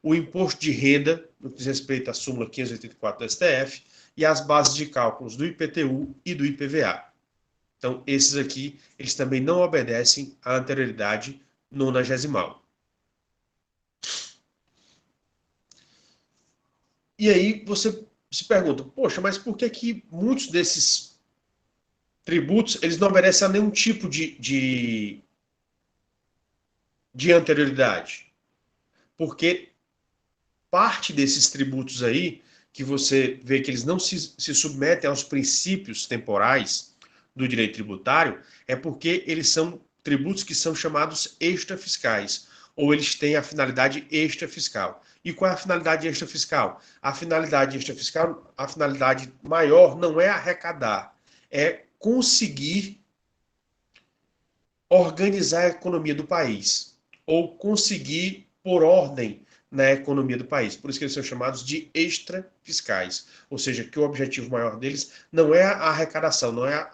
o imposto de renda, no que diz respeito à súmula 584 do STF, e as bases de cálculos do IPTU e do IPVA. Então, esses aqui, eles também não obedecem à anterioridade nonagesimal. E aí você se pergunta, poxa, mas por que muitos desses tributos, eles não obedecem a nenhum tipo de anterioridade? Porque parte desses tributos aí, que você vê que eles não se submetem aos princípios temporais do direito tributário, é porque eles são tributos que são chamados extrafiscais, ou eles têm a finalidade extrafiscal. E qual é a finalidade extrafiscal? A finalidade extrafiscal, a finalidade maior não é arrecadar, é conseguir organizar a economia do país, ou conseguir pôr ordem na economia do país. Por isso que eles são chamados de extrafiscais. Ou seja, que o objetivo maior deles não é a arrecadação, não é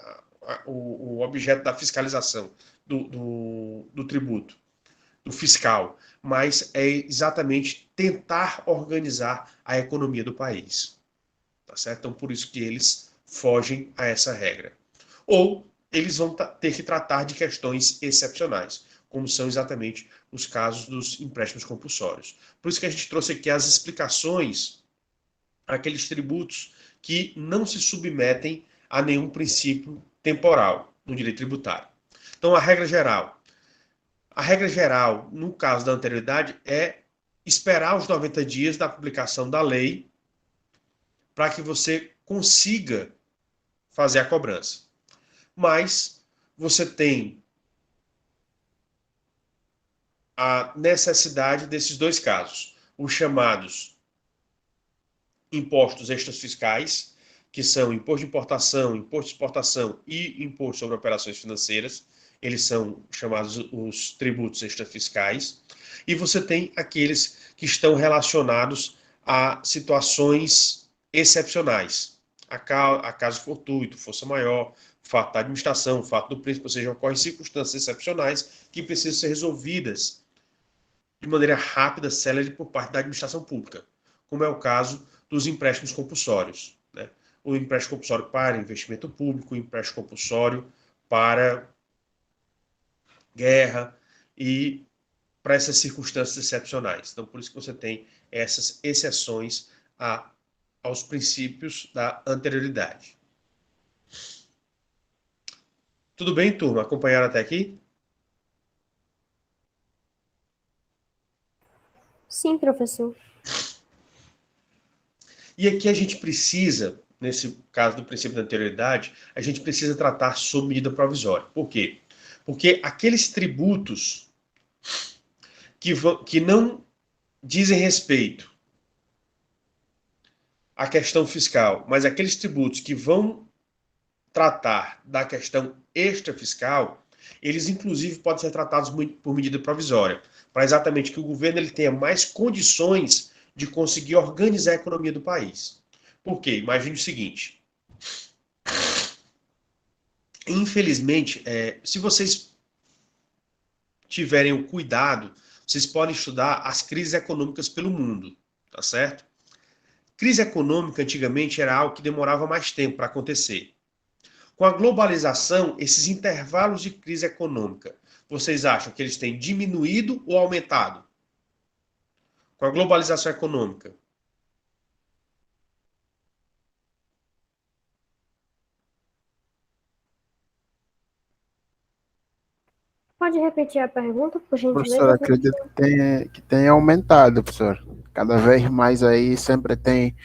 o objeto da fiscalização do tributo, do fiscal, mas é exatamente tentar organizar a economia do país. Tá certo? Então, por isso que eles fogem a essa regra. Ou eles vão ter que tratar de questões excepcionais, como são exatamente os casos dos empréstimos compulsórios. Por isso que a gente trouxe aqui as explicações àqueles tributos que não se submetem a nenhum princípio temporal no direito tributário. Então, a regra geral, no caso da anterioridade, é esperar os 90 dias da publicação da lei para que você consiga fazer a cobrança. Mas você tem a necessidade desses dois casos, os chamados impostos extrafiscais, que são imposto de importação, imposto de exportação e imposto sobre operações financeiras. Eles são chamados os tributos extrafiscais. E você tem aqueles que estão relacionados a situações excepcionais, a caso fortuito, força maior, fato da administração, fato do príncipe, ou seja, ocorrem circunstâncias excepcionais que precisam ser resolvidas de maneira rápida, célere por parte da administração pública, como é o caso dos empréstimos compulsórios, né? O empréstimo compulsório para investimento público, o empréstimo compulsório para guerra e para essas circunstâncias excepcionais. Então, por isso que você tem essas exceções aos princípios da anterioridade. Tudo bem, turma? Acompanharam até aqui? Sim, professor. E aqui a gente precisa, nesse caso do princípio da anterioridade, a gente precisa tratar sobre medida provisória. Por quê? Porque aqueles tributos que não dizem respeito à questão fiscal, mas aqueles tributos que vão tratar da questão extrafiscal, eles inclusive podem ser tratados por medida provisória, para exatamente que o governo ele tenha mais condições de conseguir organizar a economia do país. Por quê? Imagine o seguinte. Infelizmente, se vocês tiverem o cuidado, vocês podem estudar as crises econômicas pelo mundo, tá certo? Crise econômica, antigamente, era algo que demorava mais tempo para acontecer. Com a globalização, esses intervalos de crise econômica, vocês acham que eles têm diminuído ou aumentado? Com a globalização econômica. Pode repetir a pergunta, por Professor, gentileza? acredito que tenha aumentado, professor. Cada vez mais aí sempre tem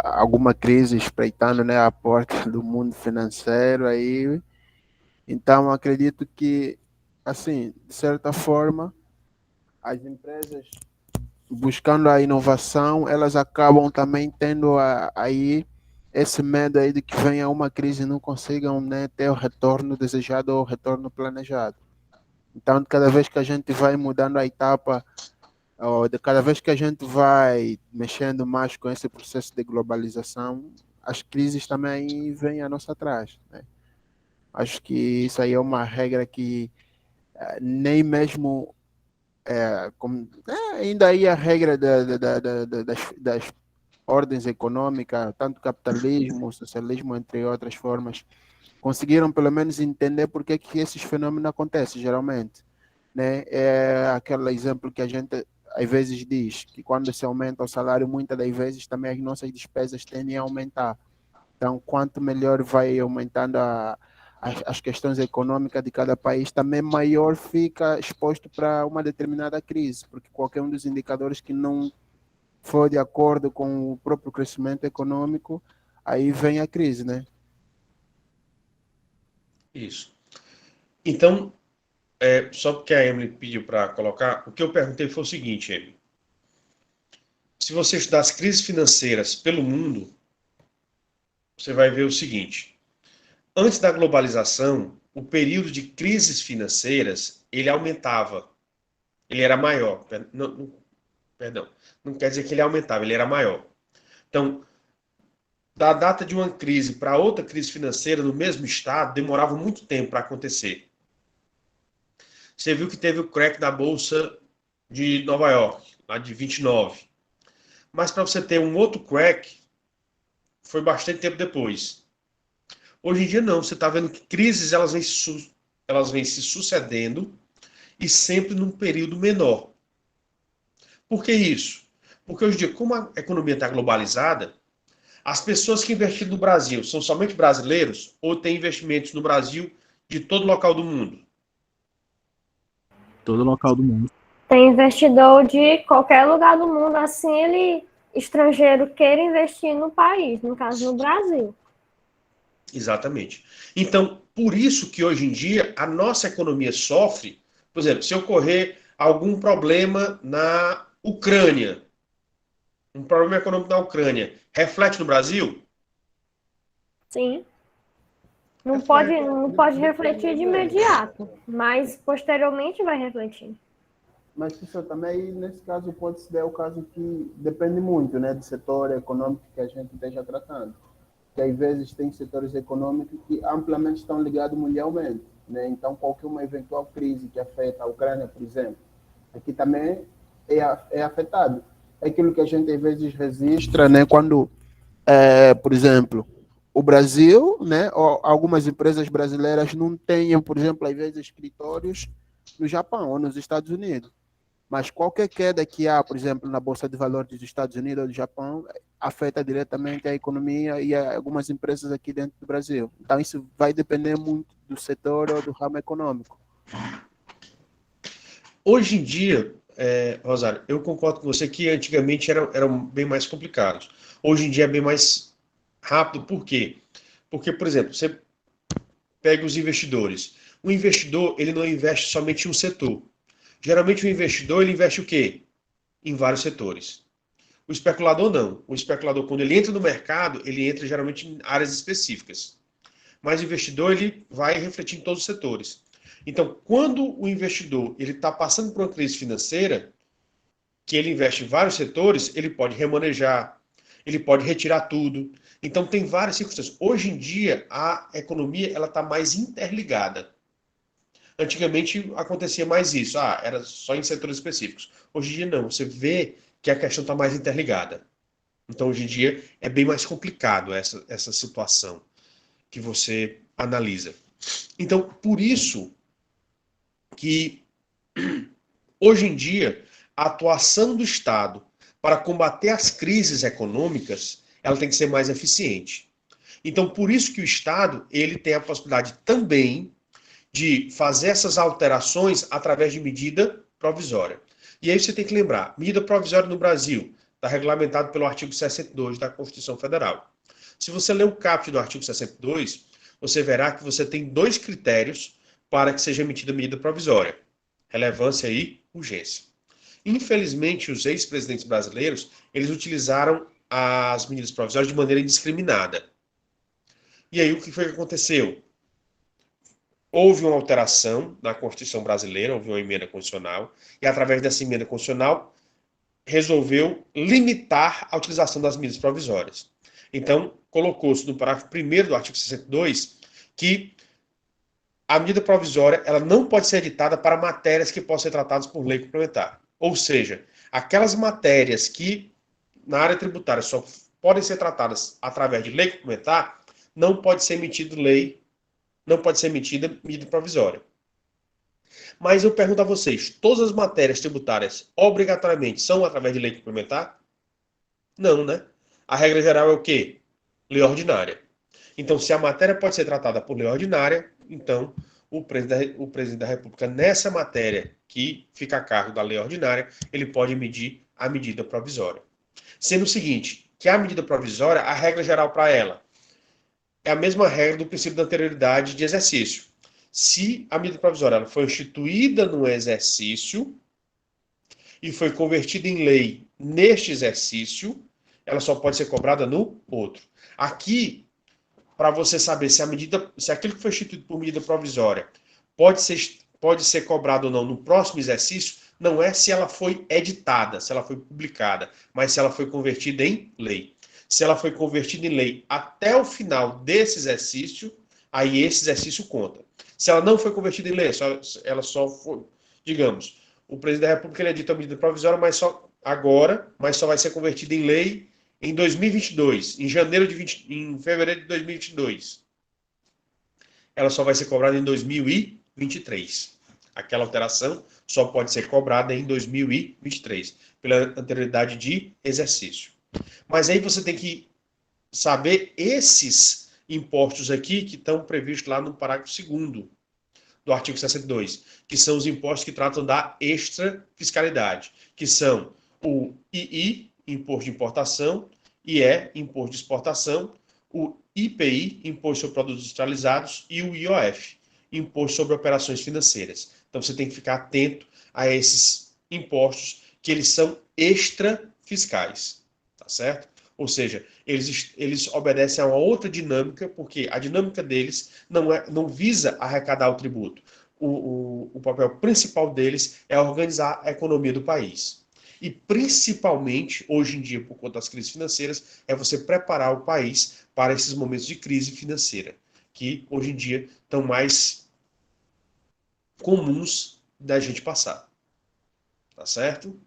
alguma crise espreitando, né, a porta do mundo financeiro aí. Então, acredito que, assim, de certa forma, as empresas buscando a inovação, elas acabam também tendo aí esse medo aí de que venha uma crise e não consigam, né, ter o retorno desejado ou o retorno planejado. Então, cada vez que a gente vai mudando a etapa, ou de cada vez que a gente vai mexendo mais com esse processo de globalização, as crises também vêm a nossa atrás, né? Acho que isso aí é uma regra que nem mesmo ainda aí a regra das ordens econômicas, tanto capitalismo, socialismo, entre outras formas, conseguiram pelo menos entender por que esses fenômenos acontecem, geralmente. Né? É aquele exemplo que a gente às vezes diz, que quando se aumenta o salário, muitas das vezes também as nossas despesas tendem a aumentar. Então, quanto melhor vai aumentando as questões econômicas de cada país, também maior fica exposto para uma determinada crise, porque qualquer um dos indicadores que não for de acordo com o próprio crescimento econômico, aí vem a crise, né? Isso. Então, só porque a Emily pediu para colocar, o que eu perguntei foi o seguinte, Emily. Se você estudar as crises financeiras pelo mundo, você vai ver o seguinte. Antes da globalização, o período de crises financeiras, ele aumentava. Ele era maior. Perdão. Não quer dizer que ele aumentava, ele era maior. Então, da data de uma crise para outra crise financeira no mesmo estado, demorava muito tempo para acontecer. Você viu que teve o crack da Bolsa de Nova York, lá de 29. Mas para você ter um outro crack, foi bastante tempo depois. Hoje em dia não, você está vendo que crises elas vêm se sucedendo e sempre num período menor. Por que isso? Porque hoje em dia, como a economia está globalizada, as pessoas que investiram no Brasil são somente brasileiros ou têm investimentos no Brasil de todo local do mundo? Todo local do mundo. Tem investidor de qualquer lugar do mundo, assim ele, estrangeiro, queira investir no país, no caso no Brasil. Exatamente. Então, por isso que hoje em dia a nossa economia sofre, por exemplo, se ocorrer algum problema na Ucrânia, um problema econômico na Ucrânia, reflete no Brasil? Sim. Não pode refletir de imediato, mas posteriormente vai refletir. Mas, professor, também nesse caso pode-se dar o caso que depende muito, né, do setor econômico que a gente esteja tratando. Que às vezes tem setores econômicos que amplamente estão ligados mundialmente, né? Então, qualquer uma eventual crise que afeta a Ucrânia, por exemplo, aqui também é afetado. É aquilo que a gente às vezes registra, né, quando, por exemplo, o Brasil, né, ou algumas empresas brasileiras não tenham, por exemplo, às vezes escritórios no Japão ou nos Estados Unidos. Mas qualquer queda que há, por exemplo, na Bolsa de Valores dos Estados Unidos ou do Japão, afeta diretamente a economia e algumas empresas aqui dentro do Brasil. Então, isso vai depender muito do setor ou do ramo econômico. Hoje em dia, Rosário, eu concordo com você que antigamente eram bem mais complicados. Hoje em dia é bem mais rápido. Por quê? Porque, por exemplo, você pega os investidores. O investidor, ele não investe somente em um setor. Geralmente o investidor, ele investe o quê? Em vários setores. O especulador não. O especulador, quando ele entra no mercado, ele entra geralmente em áreas específicas. Mas o investidor, ele vai refletir em todos os setores. Então, quando o investidor ele está passando por uma crise financeira, que ele investe em vários setores, ele pode remanejar, ele pode retirar tudo. Então, tem várias circunstâncias. Hoje em dia, a economia ela está mais interligada. Antigamente acontecia mais isso, era só em setores específicos. Hoje em dia não, você vê que a questão está mais interligada. Então hoje em dia é bem mais complicado essa situação que você analisa. Então por isso que hoje em dia a atuação do Estado para combater as crises econômicas ela tem que ser mais eficiente. Então por isso que o Estado ele tem a possibilidade também de fazer essas alterações através de medida provisória. E aí você tem que lembrar, medida provisória no Brasil está regulamentado pelo artigo 62 da Constituição Federal. Se você ler o caput do artigo 62, você verá que você tem 2 critérios para que seja emitida medida provisória: relevância e urgência. Infelizmente, os ex-presidentes brasileiros, eles utilizaram as medidas provisórias de maneira indiscriminada. E aí o que foi que aconteceu? Houve uma alteração na Constituição brasileira, houve uma emenda constitucional, e através dessa emenda constitucional resolveu limitar a utilização das medidas provisórias. Então, colocou-se no parágrafo 1º do artigo 62 que a medida provisória ela não pode ser editada para matérias que possam ser tratadas por lei complementar. Ou seja, aquelas matérias que na área tributária só podem ser tratadas através de lei complementar, não pode ser emitida medida provisória. Mas eu pergunto a vocês, todas as matérias tributárias obrigatoriamente são através de lei complementar? Não, né? A regra geral é o quê? Lei ordinária. Então, se a matéria pode ser tratada por lei ordinária, então o presidente da República, nessa matéria que fica a cargo da lei ordinária, ele pode emitir a medida provisória. Sendo o seguinte, que a medida provisória, a regra geral para ela, é a mesma regra do princípio da anterioridade de exercício. Se a medida provisória ela foi instituída no exercício e foi convertida em lei neste exercício, ela só pode ser cobrada no outro. Aqui, para você saber se aquilo que foi instituído por medida provisória pode ser cobrado ou não no próximo exercício, não é se ela foi editada, se ela foi publicada, mas se ela foi convertida em lei. Se ela foi convertida em lei até o final desse exercício, aí esse exercício conta. Se ela não foi convertida em lei, ela só foi, digamos, o presidente da República ele edita a medida provisória, mas só vai ser convertida em lei em 2022, em fevereiro de 2022. Ela só vai ser cobrada em 2023. Aquela alteração só pode ser cobrada em 2023, pela anterioridade de exercício. Mas aí você tem que saber esses impostos aqui que estão previstos lá no parágrafo 2º do artigo 62, que são os impostos que tratam da extrafiscalidade, que são o II, Imposto de Importação, IE, Imposto de Exportação, o IPI, Imposto sobre Produtos Industrializados, e o IOF, Imposto sobre Operações Financeiras. Então você tem que ficar atento a esses impostos, que eles são extrafiscais. Tá certo? Ou seja, eles obedecem a uma outra dinâmica, porque a dinâmica deles não visa arrecadar o tributo. O papel principal deles é organizar a economia do país. E principalmente, hoje em dia, por conta das crises financeiras, é você preparar o país para esses momentos de crise financeira, que hoje em dia estão mais comuns da gente passar. Tá certo?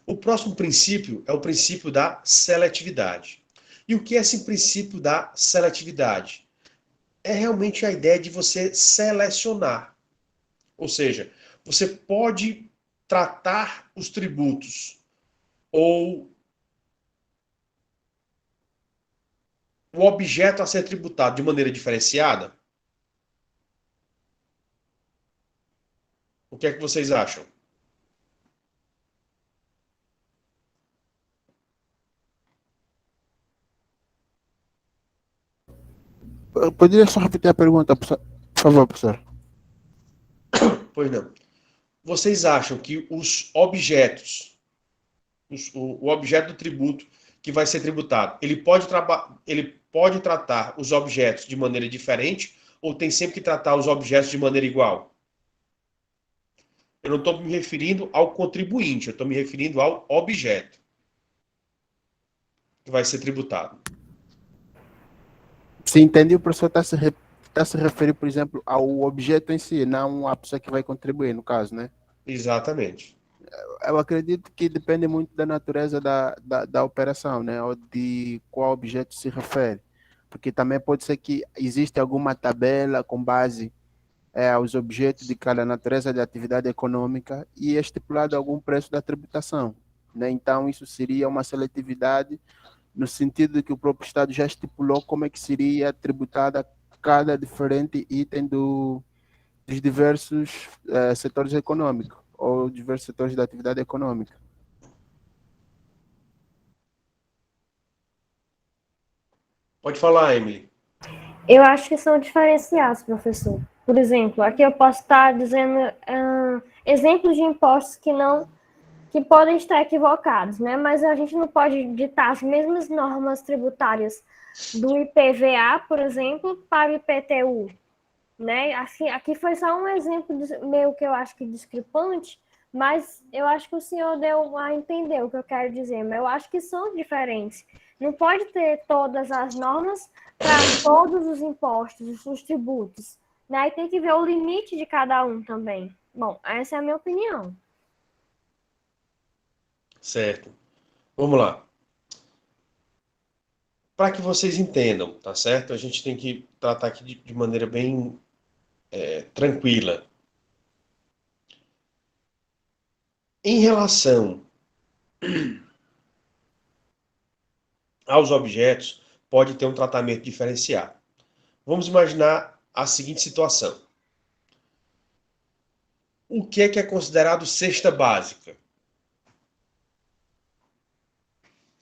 O próximo princípio é o princípio da seletividade. E o que é esse princípio da seletividade? É realmente a ideia de você selecionar. Ou seja, você pode tratar os tributos ou o objeto a ser tributado de maneira diferenciada? O que é que vocês acham? Poderia só repetir a pergunta, por favor, professor? Pois não. Vocês acham que os objetos, o objeto do tributo que vai ser tributado, ele pode tratar os objetos de maneira diferente ou tem sempre que tratar os objetos de maneira igual? Eu não estou me referindo ao contribuinte, eu estou me referindo ao objeto que vai ser tributado. Se entendi, o professor está se referindo, por exemplo, ao objeto em si, não à pessoa que vai contribuir, no caso, né? Exatamente. Eu acredito que depende muito da natureza da operação, né? Ou de qual objeto se refere. Porque também pode ser que existe alguma tabela com base aos objetos de cada natureza de atividade econômica e é estipulado algum preço da tributação, né? Então, isso seria uma seletividade no sentido de que o próprio Estado já estipulou como é que seria tributada cada diferente item dos diversos setores econômicos ou diversos setores da atividade econômica. Pode falar, Emily. Eu acho que são diferenciados, professor. Por exemplo, aqui eu posso estar dizendo exemplos de impostos que podem estar equivocados, né? Mas a gente não pode ditar as mesmas normas tributárias do IPVA, por exemplo, para o IPTU, né? Aqui foi só um exemplo meio que eu acho que discrepante, mas eu acho que o senhor deu a entender o que eu quero dizer, mas eu acho que são diferentes. Não pode ter todas as normas para todos os impostos, os tributos, né? E tem que ver o limite de cada um também. Bom, essa é a minha opinião. Certo. Vamos lá. Para que vocês entendam, tá certo? A gente tem que tratar aqui de maneira bem tranquila. Em relação aos objetos, pode ter um tratamento diferenciado. Vamos imaginar a seguinte situação. O que é considerado cesta básica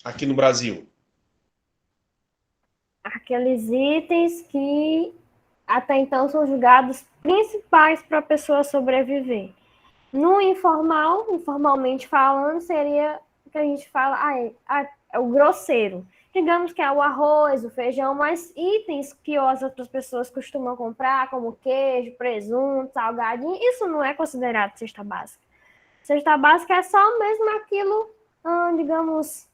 aqui no Brasil? Aqueles itens que até então são julgados principais para a pessoa sobreviver. No informalmente falando, seria o que a gente fala, é o grosseiro. Digamos que é o arroz, o feijão, mas itens que as outras pessoas costumam comprar, como queijo, presunto, salgadinho, isso não é considerado cesta básica. Cesta básica é só mesmo aquilo, digamos,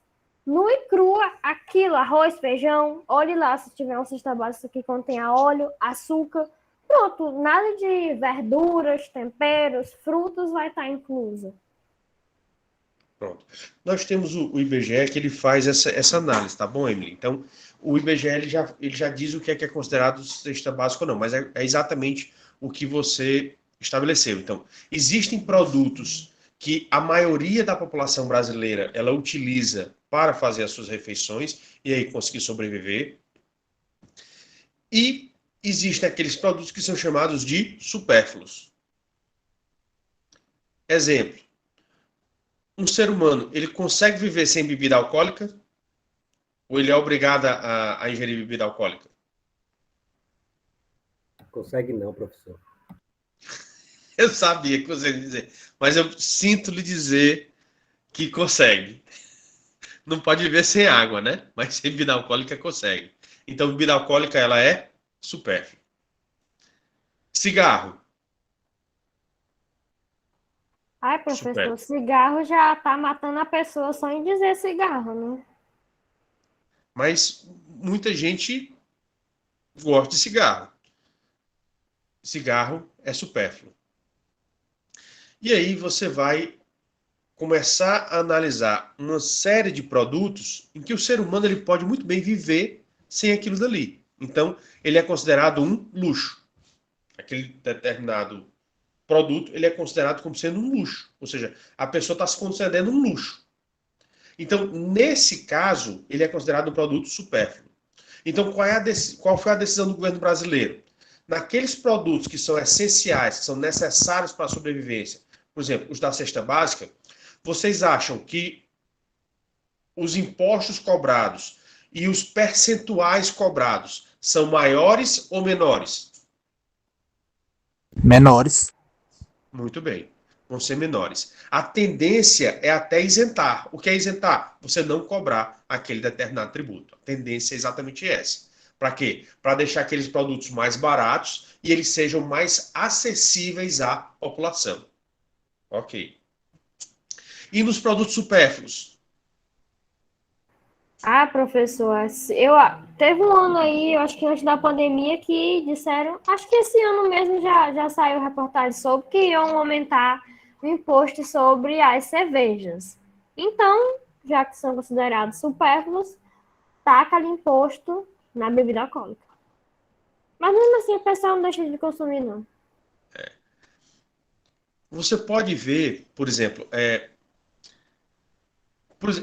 nu e crua, aquilo, arroz, feijão, olhe lá se tiver uma cesta básica que contenha óleo, açúcar, pronto, nada de verduras, temperos, frutos vai estar incluso. Pronto. Nós temos o IBGE que ele faz essa análise, tá bom, Emily? Então, o IBGE ele já diz o que é considerado cesta básica ou não, mas é exatamente o que você estabeleceu. Então, existem produtos que a maioria da população brasileira ela utiliza para fazer as suas refeições e aí conseguir sobreviver. E existem aqueles produtos que são chamados de supérfluos. Exemplo. Um ser humano, ele consegue viver sem bebida alcoólica? Ou ele é obrigado a ingerir bebida alcoólica? Consegue não, professor. Eu sabia que você ia dizer, mas eu sinto lhe dizer que consegue. Não pode viver sem água, né? Mas sem bebida alcoólica consegue. Então, bebida alcoólica, ela é supérflua. Cigarro. Ai, professor, Supérfluo. cigarro já tá matando a pessoa só em dizer cigarro, né? Mas muita gente gosta de cigarro. Cigarro é supérfluo. E aí você vai começar a analisar uma série de produtos em que o ser humano ele pode muito bem viver sem aquilo dali. Então, ele é considerado um luxo. Aquele determinado produto, ele é considerado como sendo um luxo. Ou seja, a pessoa está se concedendo um luxo. Então, nesse caso, ele é considerado um produto supérfluo. Então, qual foi a decisão do governo brasileiro? Naqueles produtos que são essenciais, que são necessários para a sobrevivência, por exemplo, os da cesta básica, vocês acham que os impostos cobrados e os percentuais cobrados são maiores ou menores? Menores. Muito bem, vão ser menores. A tendência é até isentar. O que é isentar? Você não cobrar aquele determinado tributo. A tendência é exatamente essa. Para quê? Para deixar aqueles produtos mais baratos e eles sejam mais acessíveis à população. Ok. E nos produtos supérfluos? Ah, professor, teve um ano aí, eu acho que antes da pandemia, que disseram, acho que esse ano mesmo já saiu reportagem sobre que iam aumentar o imposto sobre as cervejas. Então, já que são considerados supérfluos, taca ali imposto na bebida alcoólica. Mas mesmo assim, o pessoal não deixa de consumir, não. Você pode ver, por exemplo,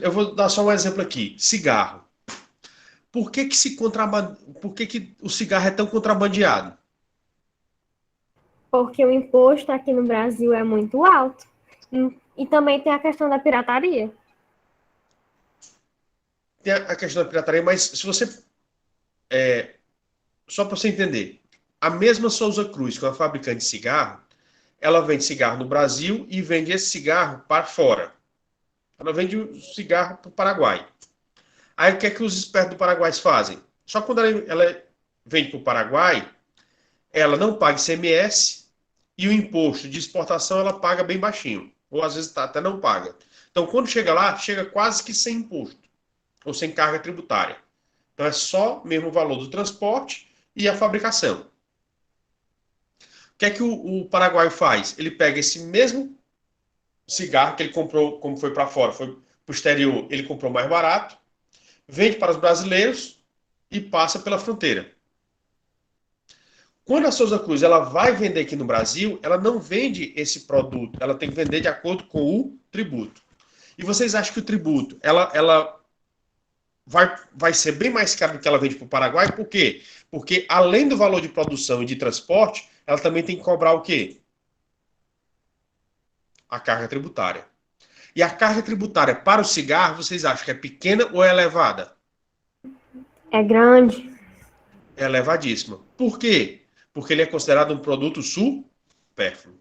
eu vou dar só um exemplo aqui, cigarro. por que que o cigarro é tão contrabandeado? Porque o imposto aqui no Brasil é muito alto. E também tem a questão da pirataria. Tem a questão da pirataria, mas se você... só para você entender, a mesma Souza Cruz, que é uma fabricante de cigarro, ela vende cigarro no Brasil e vende esse cigarro para fora. Ela vende o cigarro para o Paraguai. Aí o que é que os espertos do Paraguai fazem? Só quando ela vende para o Paraguai, ela não paga ICMS e o imposto de exportação ela paga bem baixinho. Ou às vezes até não paga. Então quando chega lá, chega quase que sem imposto. Ou sem carga tributária. Então é só mesmo o valor do transporte e a fabricação. O que é que o paraguaio faz? Ele pega esse mesmo cigarro que ele comprou, como foi para fora, foi para o exterior, ele comprou mais barato, vende para os brasileiros e passa pela fronteira. Quando a Souza Cruz ela vai vender aqui no Brasil, ela não vende esse produto, ela tem que vender de acordo com o tributo. E vocês acham que o tributo ela vai ser bem mais caro do que ela vende para o Paraguai? Por quê? Porque além do valor de produção e de transporte, ela também tem que cobrar o quê? A carga tributária. E a carga tributária para o cigarro, vocês acham que é pequena ou é elevada? É grande. É elevadíssima. Por quê? Porque ele é considerado um produto supérfluo.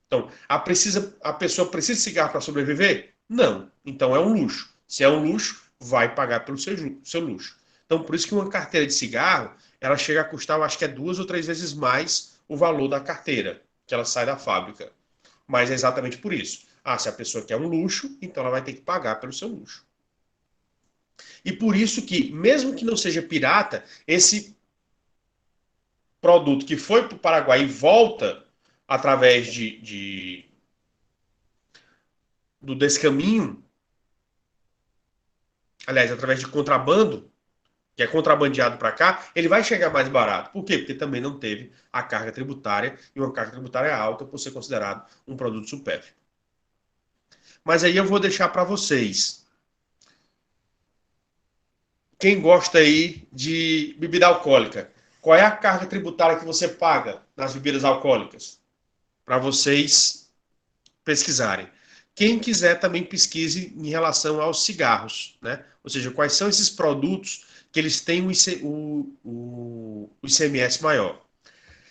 Então, a pessoa precisa de cigarro para sobreviver? Não. Então é um luxo. Se é um luxo, vai pagar pelo seu luxo. Então, por isso que uma carteira de cigarro, ela chega a custar, eu acho que é 2 ou 3 vezes mais o valor da carteira, que ela sai da fábrica. Mas é exatamente por isso. Se a pessoa quer um luxo, então ela vai ter que pagar pelo seu luxo. E por isso que, mesmo que não seja pirata, esse produto que foi para o Paraguai e volta através do descaminho, aliás, através de contrabando, que é contrabandeado para cá, ele vai chegar mais barato. Por quê? Porque também não teve a carga tributária, e uma carga tributária alta por ser considerado um produto supérfluo. Mas aí eu vou deixar para vocês. Quem gosta aí de bebida alcoólica, qual é a carga tributária que você paga nas bebidas alcoólicas? Para vocês pesquisarem. Quem quiser também pesquise em relação aos cigarros, né? Ou seja, quais são esses produtos que eles têm o ICMS maior.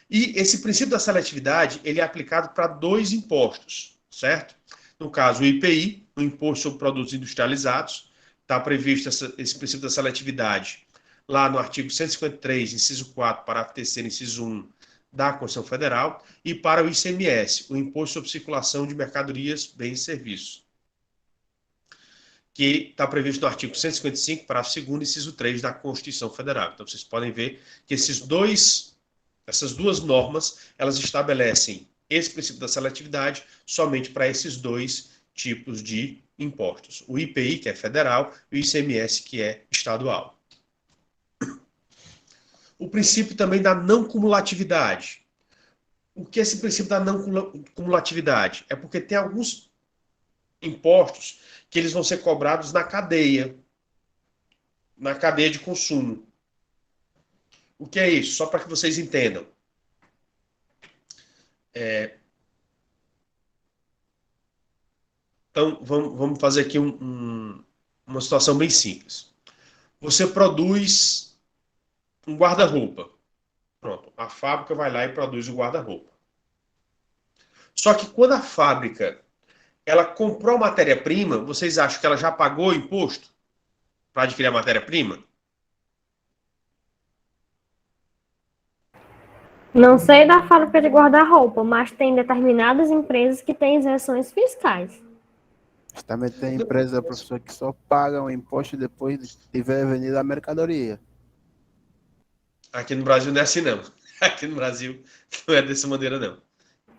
E esse princípio da seletividade, ele é aplicado para 2 impostos, certo? No caso, o IPI, o Imposto sobre Produtos Industrializados, está previsto esse princípio da seletividade lá no artigo 153, inciso 4, parágrafo 3º, inciso 1 da Constituição Federal, e para o ICMS, o Imposto sobre Circulação de Mercadorias, Bens e Serviços, que está previsto no artigo 155, parágrafo 2º, inciso 3 da Constituição Federal. Então, vocês podem ver que essas 2 normas, elas estabelecem esse princípio da seletividade somente para esses 2 tipos de impostos. O IPI, que é federal, e o ICMS, que é estadual. O princípio também da não cumulatividade. O que é esse princípio da não cumulatividade? É porque tem alguns impostos que eles vão ser cobrados na cadeia de consumo. O que é isso? Só para que vocês entendam. Então, vamos fazer aqui uma situação bem simples. Você produz um guarda-roupa. Pronto, a fábrica vai lá e produz o guarda-roupa. Só que quando a fábrica ela comprou a matéria-prima, vocês acham que ela já pagou o imposto para adquirir a matéria-prima? Não sei da fábrica de guarda-roupa, mas tem determinadas empresas que têm isenções fiscais. Também tem empresa, professor, que só paga o imposto depois de tiver vendido a mercadoria. Aqui no Brasil não é assim, não. Aqui no Brasil não é dessa maneira, não.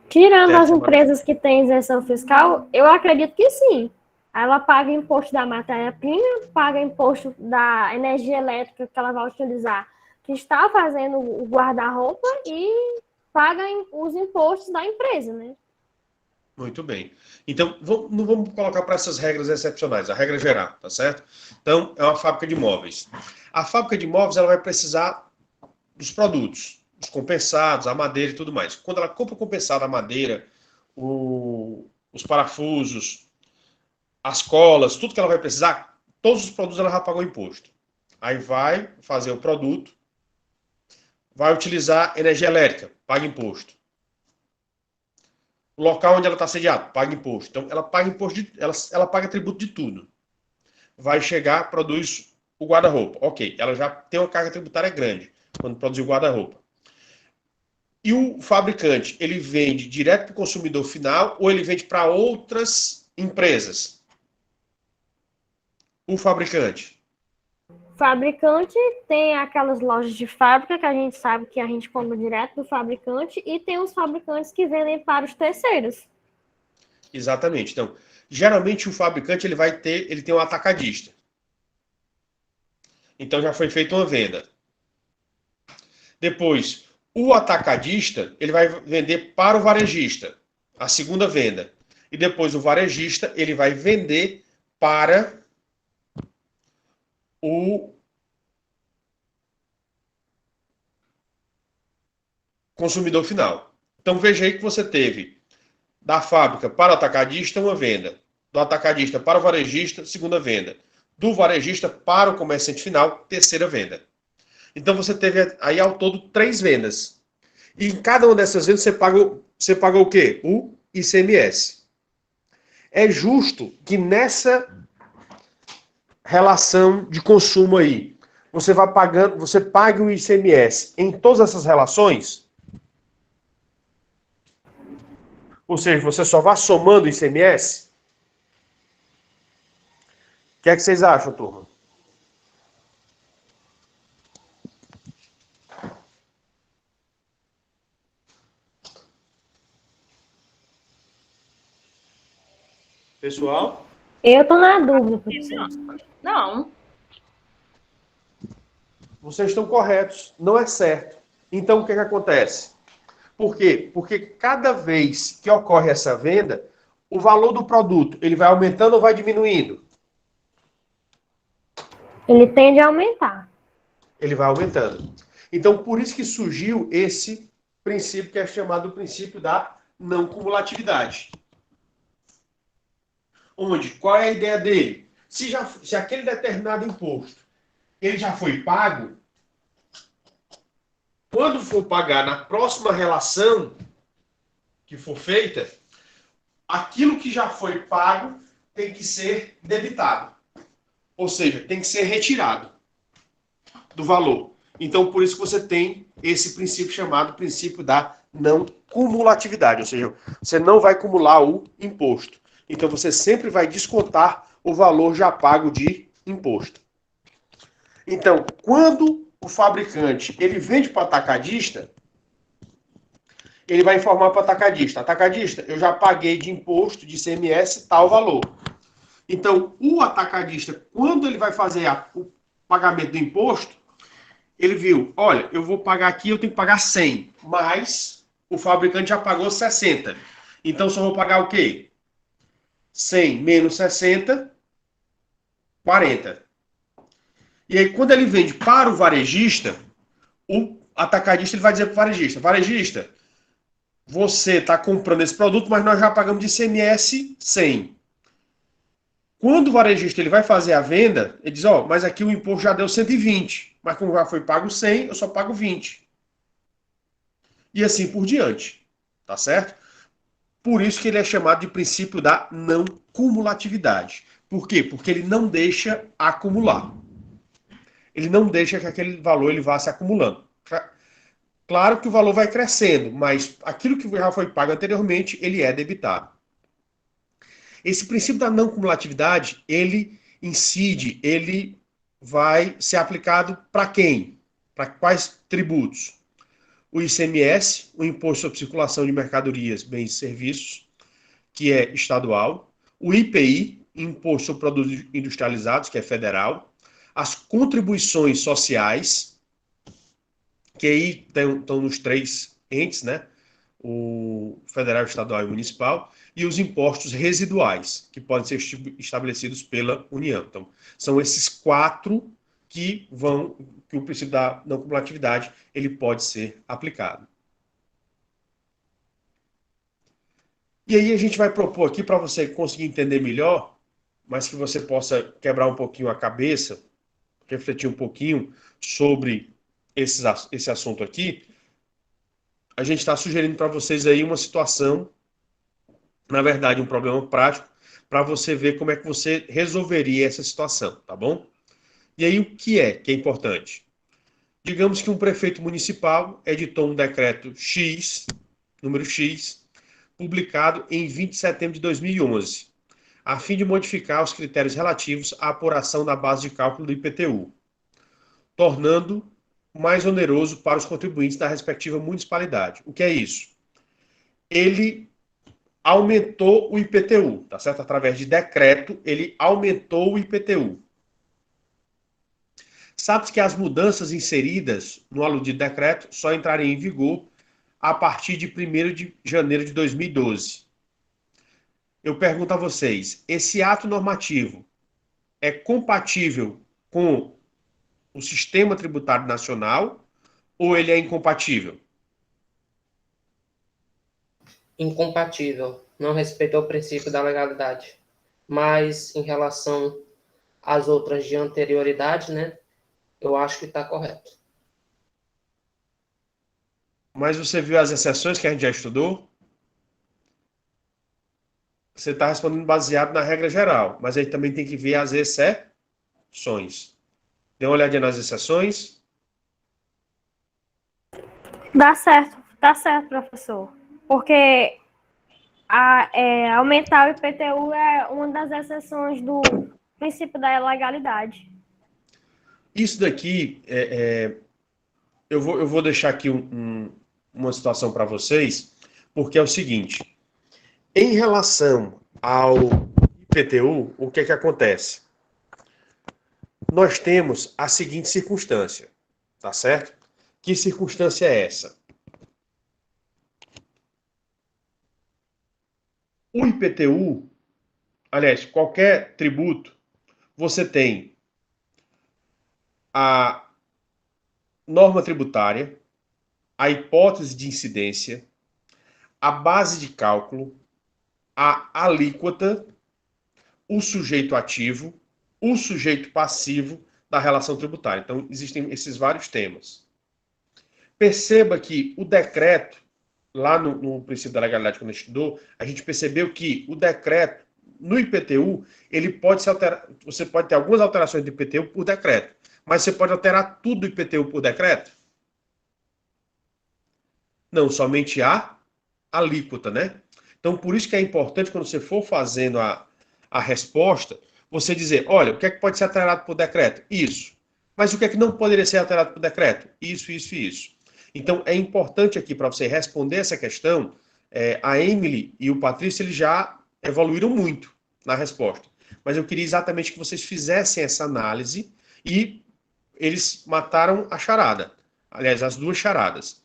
Tirando as empresas que têm isenção fiscal, eu acredito que sim. Ela paga imposto da matéria-prima, paga imposto da energia elétrica que ela vai utilizar, que está fazendo o guarda-roupa, e paga os impostos da empresa, né? Muito bem. Então, não vamos colocar para essas regras excepcionais, a regra geral, tá certo? Então, é uma fábrica de móveis. A fábrica de móveis, ela vai precisar dos produtos, os compensados, a madeira e tudo mais. Quando ela compra o compensado, a madeira, os parafusos, as colas, tudo que ela vai precisar, todos os produtos ela já pagou imposto. Aí vai fazer o produto, vai utilizar energia elétrica, paga imposto. O local onde ela está sediada, paga imposto. Então, ela paga imposto, ela paga tributo de tudo. Vai chegar, produz o guarda-roupa. Ok, ela já tem uma carga tributária grande quando produz o guarda-roupa. E o fabricante, ele vende direto para o consumidor final ou ele vende para outras empresas? O fabricante. Fabricante tem aquelas lojas de fábrica que a gente sabe que a gente compra direto do fabricante e tem os fabricantes que vendem para os terceiros. Exatamente. Então, geralmente o fabricante ele tem um atacadista. Então já foi feita uma venda. Depois, o atacadista, ele vai vender para o varejista, a segunda venda. E depois o varejista, ele vai vender para o consumidor final. Então veja aí que você teve da fábrica para o atacadista uma venda, do atacadista para o varejista, segunda venda, do varejista para o comerciante final, terceira venda. Então você teve aí ao todo 3 vendas. E em cada uma dessas vendas você paga o quê? O ICMS. É justo que nessa relação de consumo aí, você pague o ICMS em todas essas relações? Ou seja, você só vai somando o ICMS? O que é que vocês acham, turma? Pessoal? Eu tô na dúvida, professor. Não. Vocês estão corretos, não é certo. Então, o que acontece? Por quê? Porque cada vez que ocorre essa venda, o valor do produto, ele vai aumentando ou vai diminuindo? Ele tende a aumentar. Ele vai aumentando. Então, por isso que surgiu esse princípio que é chamado o princípio da não cumulatividade. Onde? Qual é a ideia dele? Se aquele determinado imposto ele já foi pago, quando for pagar na próxima relação que for feita, aquilo que já foi pago tem que ser debitado. Ou seja, tem que ser retirado do valor. Então, por isso que você tem esse princípio chamado princípio da não cumulatividade. Ou seja, você não vai acumular o imposto. Então, você sempre vai descontar o valor já pago de imposto. Então, quando o fabricante ele vende para o atacadista, ele vai informar para o atacadista: atacadista, eu já paguei de imposto, de ICMS, tal valor. Então, o atacadista, quando ele vai fazer o pagamento do imposto, ele viu, olha, eu vou pagar aqui, eu tenho que pagar 100, mas o fabricante já pagou 60. Então, só vou pagar o quê? 100 menos 60, 40. E aí, quando ele vende para o varejista, o atacadista ele vai dizer para o varejista: varejista, você está comprando esse produto, mas nós já pagamos de ICMS 100. Quando o varejista ele vai fazer a venda, ele diz: ó, mas aqui o imposto já deu 120, mas como já foi pago 100, eu só pago 20. E assim por diante, tá certo? Por isso que ele é chamado de princípio da não cumulatividade. Por quê? Porque ele não deixa acumular. Ele não deixa que aquele valor ele vá se acumulando. Claro que o valor vai crescendo, mas aquilo que já foi pago anteriormente, ele é debitado. Esse princípio da não cumulatividade, ele incide, ele vai ser aplicado para quem? Para quais tributos? O ICMS, o Imposto sobre Circulação de Mercadorias, Bens e Serviços, que é estadual. O IPI, Imposto sobre Produtos Industrializados, que é federal. As contribuições sociais, que aí estão nos 3 entes, né? o federal, estadual e municipal, e os impostos residuais, que podem ser estabelecidos pela União. Então, são esses 4 que o princípio da não cumulatividade ele pode ser aplicado. E aí a gente vai propor aqui para você conseguir entender melhor, mas que você possa quebrar um pouquinho a cabeça, refletir um pouquinho sobre esse assunto aqui. A gente está sugerindo para vocês aí uma situação, na verdade, um problema prático, para você ver como é que você resolveria essa situação, tá bom? E aí, o que é importante? Digamos que um prefeito municipal editou um decreto X, número X, publicado em 20 de setembro de 2011, a fim de modificar os critérios relativos à apuração da base de cálculo do IPTU, tornando mais oneroso para os contribuintes da respectiva municipalidade. O que é isso? Ele aumentou o IPTU, tá certo? Através de decreto, ele aumentou o IPTU. Sabe-se que as mudanças inseridas no aludido decreto só entrariam em vigor a partir de 1º de janeiro de 2012. Eu pergunto a vocês, esse ato normativo é compatível com o sistema tributário nacional ou ele é incompatível? Incompatível. Não respeitou o princípio da legalidade. Mas, em relação às outras de anterioridade, né, eu acho que está correto. Mas você viu as exceções que a gente já estudou? Você está respondendo baseado na regra geral, mas aí também tem que ver as exceções. Dê uma olhadinha nas exceções. Dá certo, tá certo, professor. Porque aumentar o IPTU é uma das exceções do princípio da legalidade. Isso daqui, eu vou deixar aqui uma situação para vocês, porque é o seguinte, em relação ao IPTU, o que acontece? Nós temos a seguinte circunstância, tá certo? Que circunstância é essa? O IPTU, aliás, qualquer tributo, você tem a norma tributária, a hipótese de incidência, a base de cálculo, a alíquota, o sujeito ativo, o sujeito passivo da relação tributária. Então, existem esses vários temas. Perceba que o decreto, lá no princípio da legalidade, quando a gente estudou, a gente percebeu que o decreto, no IPTU, ele pode se alterar, você pode ter algumas alterações do IPTU por decreto, mas você pode alterar tudo do IPTU por decreto? Não, somente a alíquota, né? Então, por isso que é importante, quando você for fazendo a resposta, você dizer, olha, o que é que pode ser alterado por decreto? Isso. Mas o que é que não poderia ser alterado por decreto? Isso, isso e isso. Então, é importante aqui, para você responder essa questão, a Emily e o Patrício, eles já evoluíram muito na resposta. Mas eu queria exatamente que vocês fizessem essa análise e eles mataram a charada. Aliás, as duas charadas.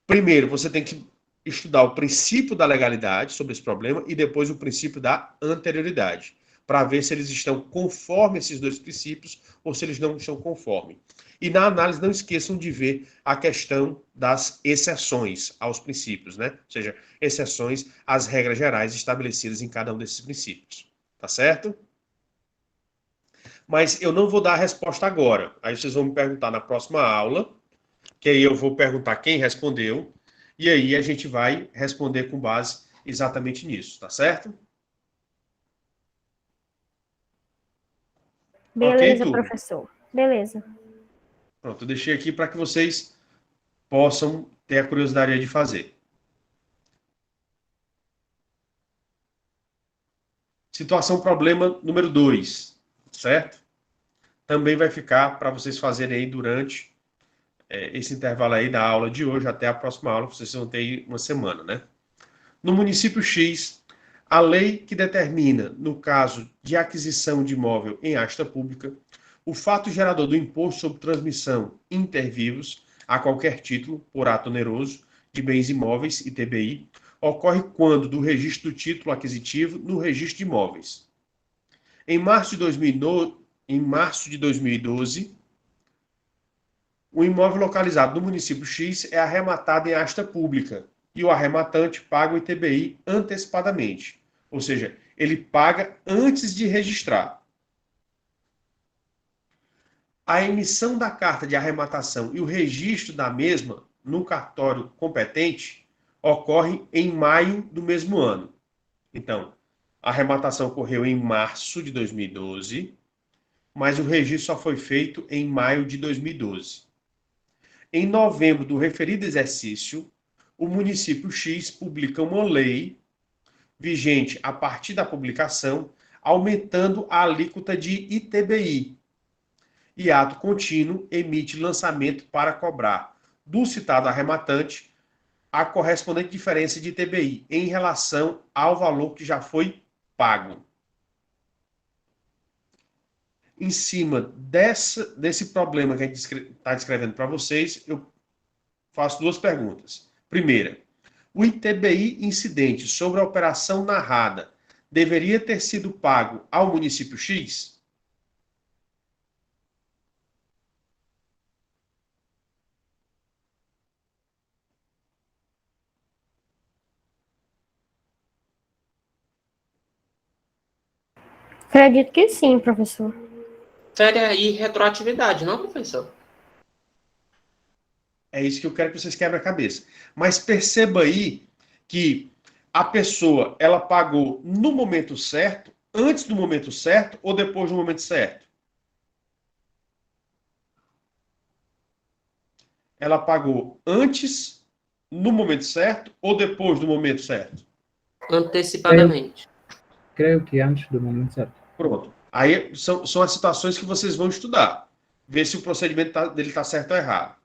Primeiro, você tem que estudar o princípio da legalidade sobre esse problema e depois o princípio da anterioridade, para ver se eles estão conforme esses dois princípios ou se eles não estão conforme. E na análise não esqueçam de ver a questão das exceções aos princípios, né? Ou seja, exceções às regras gerais estabelecidas em cada um desses princípios. Tá certo? Mas eu não vou dar a resposta agora. Aí vocês vão me perguntar na próxima aula, que aí eu vou perguntar quem respondeu, e aí a gente vai responder com base exatamente nisso, tá certo? Beleza, Ok, professor. Beleza. Pronto, eu deixei aqui para que vocês possam ter a curiosidade de fazer. Situação problema número 2, certo? Também vai ficar para vocês fazerem aí durante esse intervalo aí da aula de hoje até a próxima aula, vocês vão ter aí uma semana, né? No município X, a lei que determina, no caso de aquisição de imóvel em asta pública, o fato gerador do imposto sobre transmissão inter vivos, a qualquer título, por ato oneroso, de bens imóveis, ITBI, ocorre quando do registro do título aquisitivo no registro de imóveis. Em março de 2012, o imóvel localizado no município X é arrematado em asta pública e o arrematante paga o ITBI antecipadamente, ou seja, ele paga antes de registrar. A emissão da carta de arrematação e o registro da mesma no cartório competente ocorre em maio do mesmo ano. Então, a arrematação ocorreu em março de 2012, mas o registro só foi feito em maio de 2012. Em novembro do referido exercício, o município X publica uma lei vigente a partir da publicação, aumentando a alíquota de ITBI, e ato contínuo emite lançamento para cobrar do citado arrematante a correspondente diferença de ITBI em relação ao valor que já foi pago. Em cima desse problema que a gente está descrevendo para vocês, eu faço duas perguntas. Primeira, o ITBI incidente sobre a operação narrada deveria ter sido pago ao município X? Acredito que sim, professor. Fere aí retroatividade, não, professor? É isso que eu quero que vocês quebrem a cabeça. Mas perceba aí que a pessoa, ela pagou no momento certo, antes do momento certo ou depois do momento certo? Ela pagou antes, no momento certo ou depois do momento certo? Antecipadamente. Creio que antes do momento certo. Pronto. Aí são as situações que vocês vão estudar. Ver se o procedimento dele está certo ou errado.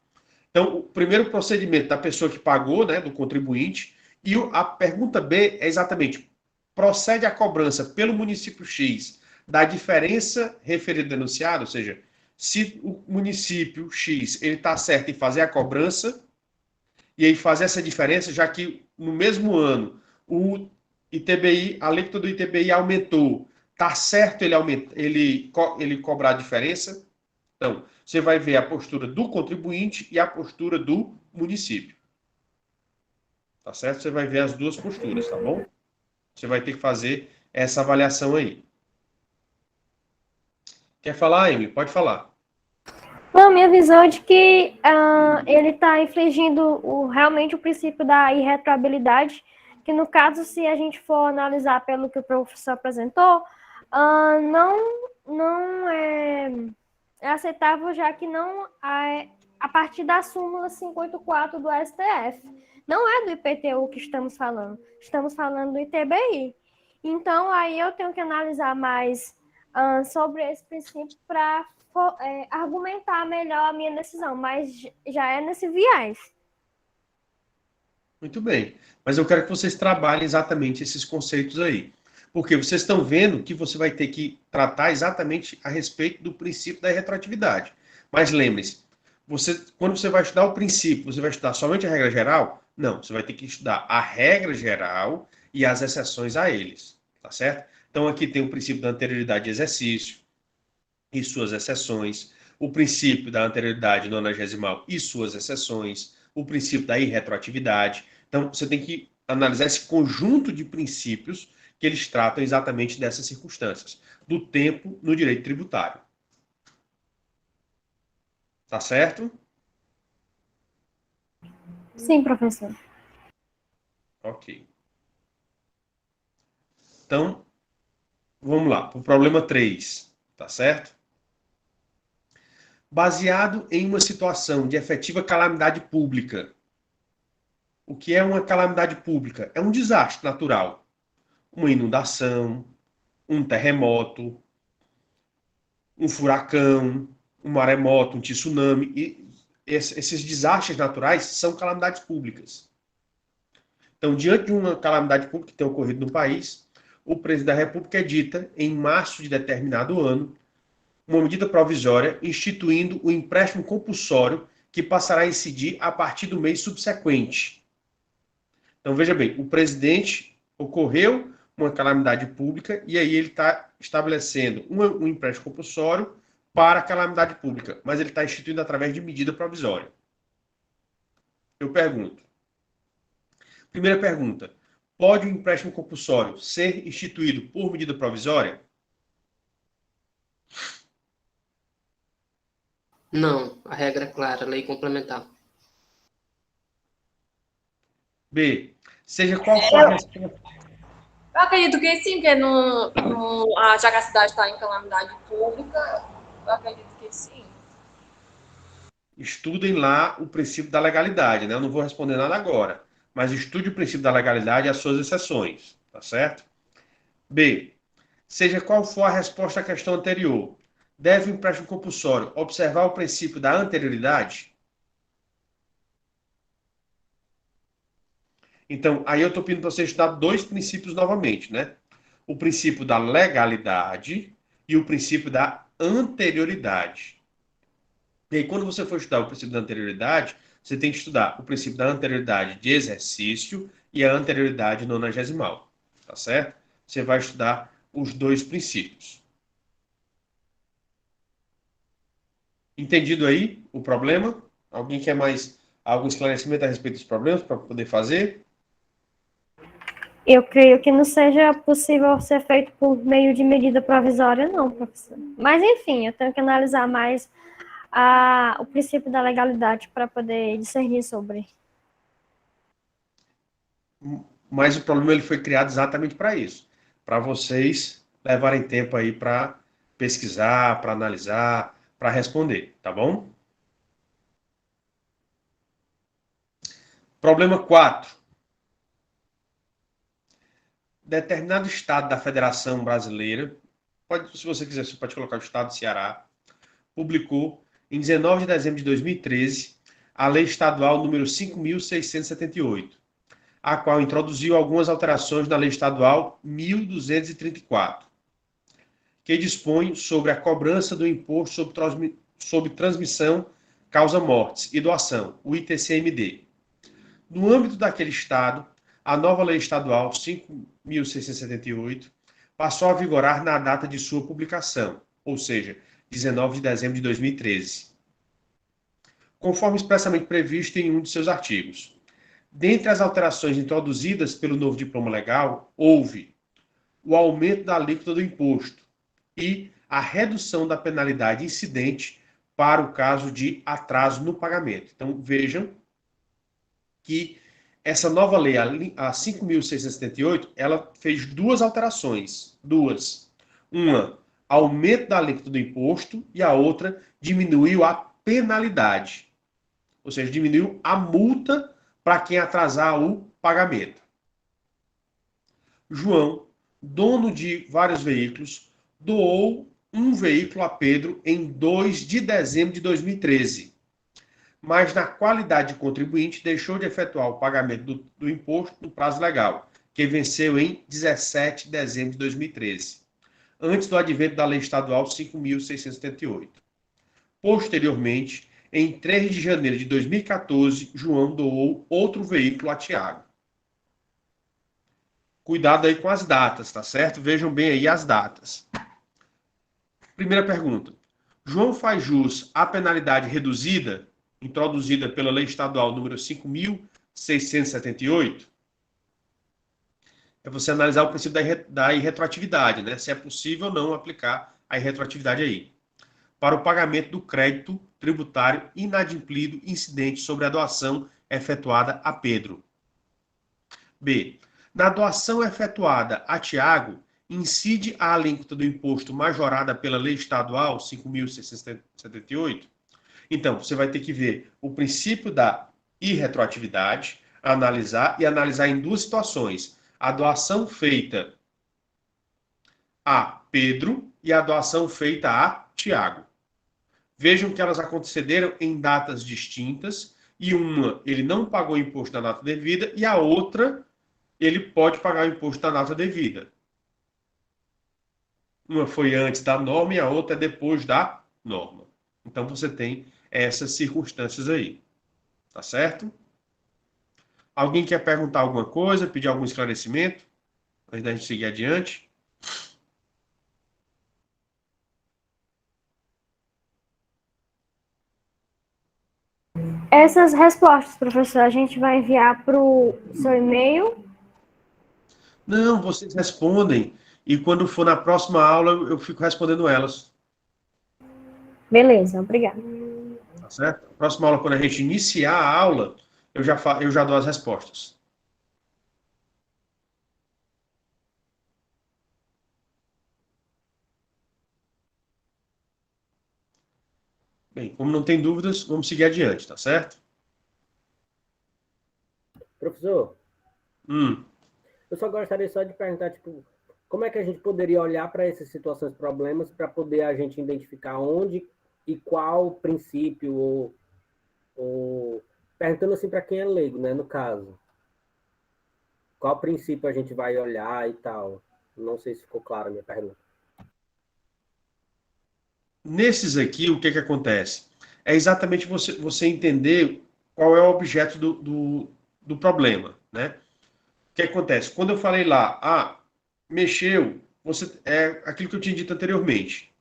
Então, o primeiro procedimento da pessoa que pagou, né, do contribuinte, e a pergunta B é exatamente, procede a cobrança pelo município X da diferença referida ao denunciado, ou seja, se o município X ele está certo em fazer a cobrança, e aí fazer essa diferença, já que no mesmo ano o ITBI, a alíquota do ITBI aumentou, está certo ele cobrar a diferença? Então, você vai ver a postura do contribuinte e a postura do município. Tá certo? Você vai ver as duas posturas, tá bom? Você vai ter que fazer essa avaliação aí. Quer falar, Emily? Pode falar. Não, minha visão é de que ele está infringindo realmente o princípio da irretroabilidade, que no caso, se a gente for analisar pelo que o professor apresentou, não é aceitável, já que não a partir da súmula 584 do STF. Não é do IPTU que estamos falando do ITBI. Então, aí eu tenho que analisar mais sobre esse princípio para argumentar melhor a minha decisão, mas já é nesse viés. Muito bem. Mas eu quero que vocês trabalhem exatamente esses conceitos aí. Porque vocês estão vendo que você vai ter que tratar exatamente a respeito do princípio da retroatividade. Mas lembre-se, quando você vai estudar o princípio, você vai estudar somente a regra geral? Não, você vai ter que estudar a regra geral e as exceções a eles. Tá certo? Então aqui tem o princípio da anterioridade de exercício e suas exceções, o princípio da anterioridade nonagesimal e suas exceções, o princípio da irretroatividade. Então você tem que analisar esse conjunto de princípios que eles tratam exatamente dessas circunstâncias, do tempo no direito tributário. Tá certo? Sim, professor. Ok. Então, vamos lá, para o problema 3, tá certo? Baseado em uma situação de efetiva calamidade pública. O que é uma calamidade pública? É um desastre natural. Uma inundação, um terremoto, um furacão, um maremoto, um tsunami. E esses desastres naturais são calamidades públicas. Então, diante de uma calamidade pública que tem ocorrido no país, o presidente da República edita, em março de determinado ano, uma medida provisória instituindo o empréstimo compulsório que passará a incidir a partir do mês subsequente. Então, veja bem, o presidente ocorreu uma calamidade pública e aí ele está estabelecendo um empréstimo compulsório para a calamidade pública, mas ele está instituindo através de medida provisória. Eu pergunto. Primeira pergunta. Pode o empréstimo compulsório ser instituído por medida provisória? Não, a regra é clara, lei complementar. B. Seja qual for a resposta. Eu acredito que sim, porque já que a cidade está em calamidade pública, eu acredito que sim. Estudem lá o princípio da legalidade, né? Eu não vou responder nada agora, mas estude o princípio da legalidade e as suas exceções, tá certo? B. Seja qual for a resposta à questão anterior, deve o empréstimo compulsório observar o princípio da anterioridade? Então, aí eu estou pedindo para você estudar dois princípios novamente, né? O princípio da legalidade e o princípio da anterioridade. E aí, quando você for estudar o princípio da anterioridade, você tem que estudar o princípio da anterioridade de exercício e a anterioridade nonagesimal, tá certo? Você vai estudar os dois princípios. Entendido aí o problema? Alguém quer mais algum esclarecimento a respeito dos problemas para poder fazer? Eu creio que não seja possível ser feito por meio de medida provisória, não, professor. Mas, enfim, eu tenho que analisar mais o princípio da legalidade para poder discernir sobre. Mas o problema ele foi criado exatamente para isso, para vocês levarem tempo aí para pesquisar, para analisar, para responder, tá bom? Problema 4. Determinado estado da Federação Brasileira, se você quiser, você pode colocar o estado do Ceará, publicou em 19 de dezembro de 2013 a Lei Estadual número 5.678, a qual introduziu algumas alterações na Lei Estadual 1.234, que dispõe sobre a cobrança do imposto sobre transmissão, causa-mortes e doação, o ITCMD. No âmbito daquele estado, a nova Lei Estadual 5.678 passou a vigorar na data de sua publicação, ou seja, 19 de dezembro de 2013, conforme expressamente previsto em um de seus artigos. Dentre as alterações introduzidas pelo novo diploma legal, houve o aumento da alíquota do imposto e a redução da penalidade incidente para o caso de atraso no pagamento. Então, vejam que essa nova lei, a 5.678, ela fez duas alterações. Uma, aumento da alíquota do imposto, e a outra, diminuiu a penalidade. Ou seja, diminuiu a multa para quem atrasar o pagamento. João, dono de vários veículos, doou um veículo a Pedro em 2 de dezembro de 2013. Mas, na qualidade de contribuinte, deixou de efetuar o pagamento do imposto no prazo legal, que venceu em 17 de dezembro de 2013, antes do advento da Lei Estadual 5.678. Posteriormente, em 3 de janeiro de 2014, João doou outro veículo a Tiago. Cuidado aí com as datas, tá certo? Vejam bem aí as datas. Primeira pergunta. João faz jus à penalidade reduzida introduzida pela Lei Estadual número 5.678, é você analisar o princípio da irretroatividade, né? Se é possível ou não aplicar a irretroatividade aí, para o pagamento do crédito tributário inadimplido incidente sobre a doação efetuada a Pedro. B. Na doação efetuada a Tiago, incide a alíquota do imposto majorada pela Lei Estadual 5.678? Então, você vai ter que ver o princípio da irretroatividade, analisar em duas situações. A doação feita a Pedro e a doação feita a Tiago. Vejam que elas aconteceram em datas distintas, e uma ele não pagou o imposto da data devida, e a outra ele pode pagar o imposto da data devida. Uma foi antes da norma e a outra é depois da norma. Então, você tem essas circunstâncias aí. Tá certo? Alguém quer perguntar alguma coisa, pedir algum esclarecimento, antes da gente seguir adiante? Essas respostas, professor, a gente vai enviar para o seu e-mail. Não, vocês respondem, e quando for na próxima aula, eu fico respondendo elas, Beleza, obrigada. tá certo? Na próxima aula, quando a gente iniciar a aula, eu já dou as respostas. Bem, como não tem dúvidas, vamos seguir adiante, tá certo? Professor, Hum. eu só gostaria só de perguntar, tipo, como é que a gente poderia olhar para essas situações, problemas, para poder a gente identificar onde e qual princípio, ou perguntando assim para quem é leigo, né, no caso. Qual princípio a gente vai olhar e tal. Não sei se ficou claro a minha pergunta. Nesses aqui, o que acontece? É exatamente você entender qual é o objeto do problema, né? O que acontece? Quando eu falei lá, mexeu, é aquilo que eu tinha dito anteriormente.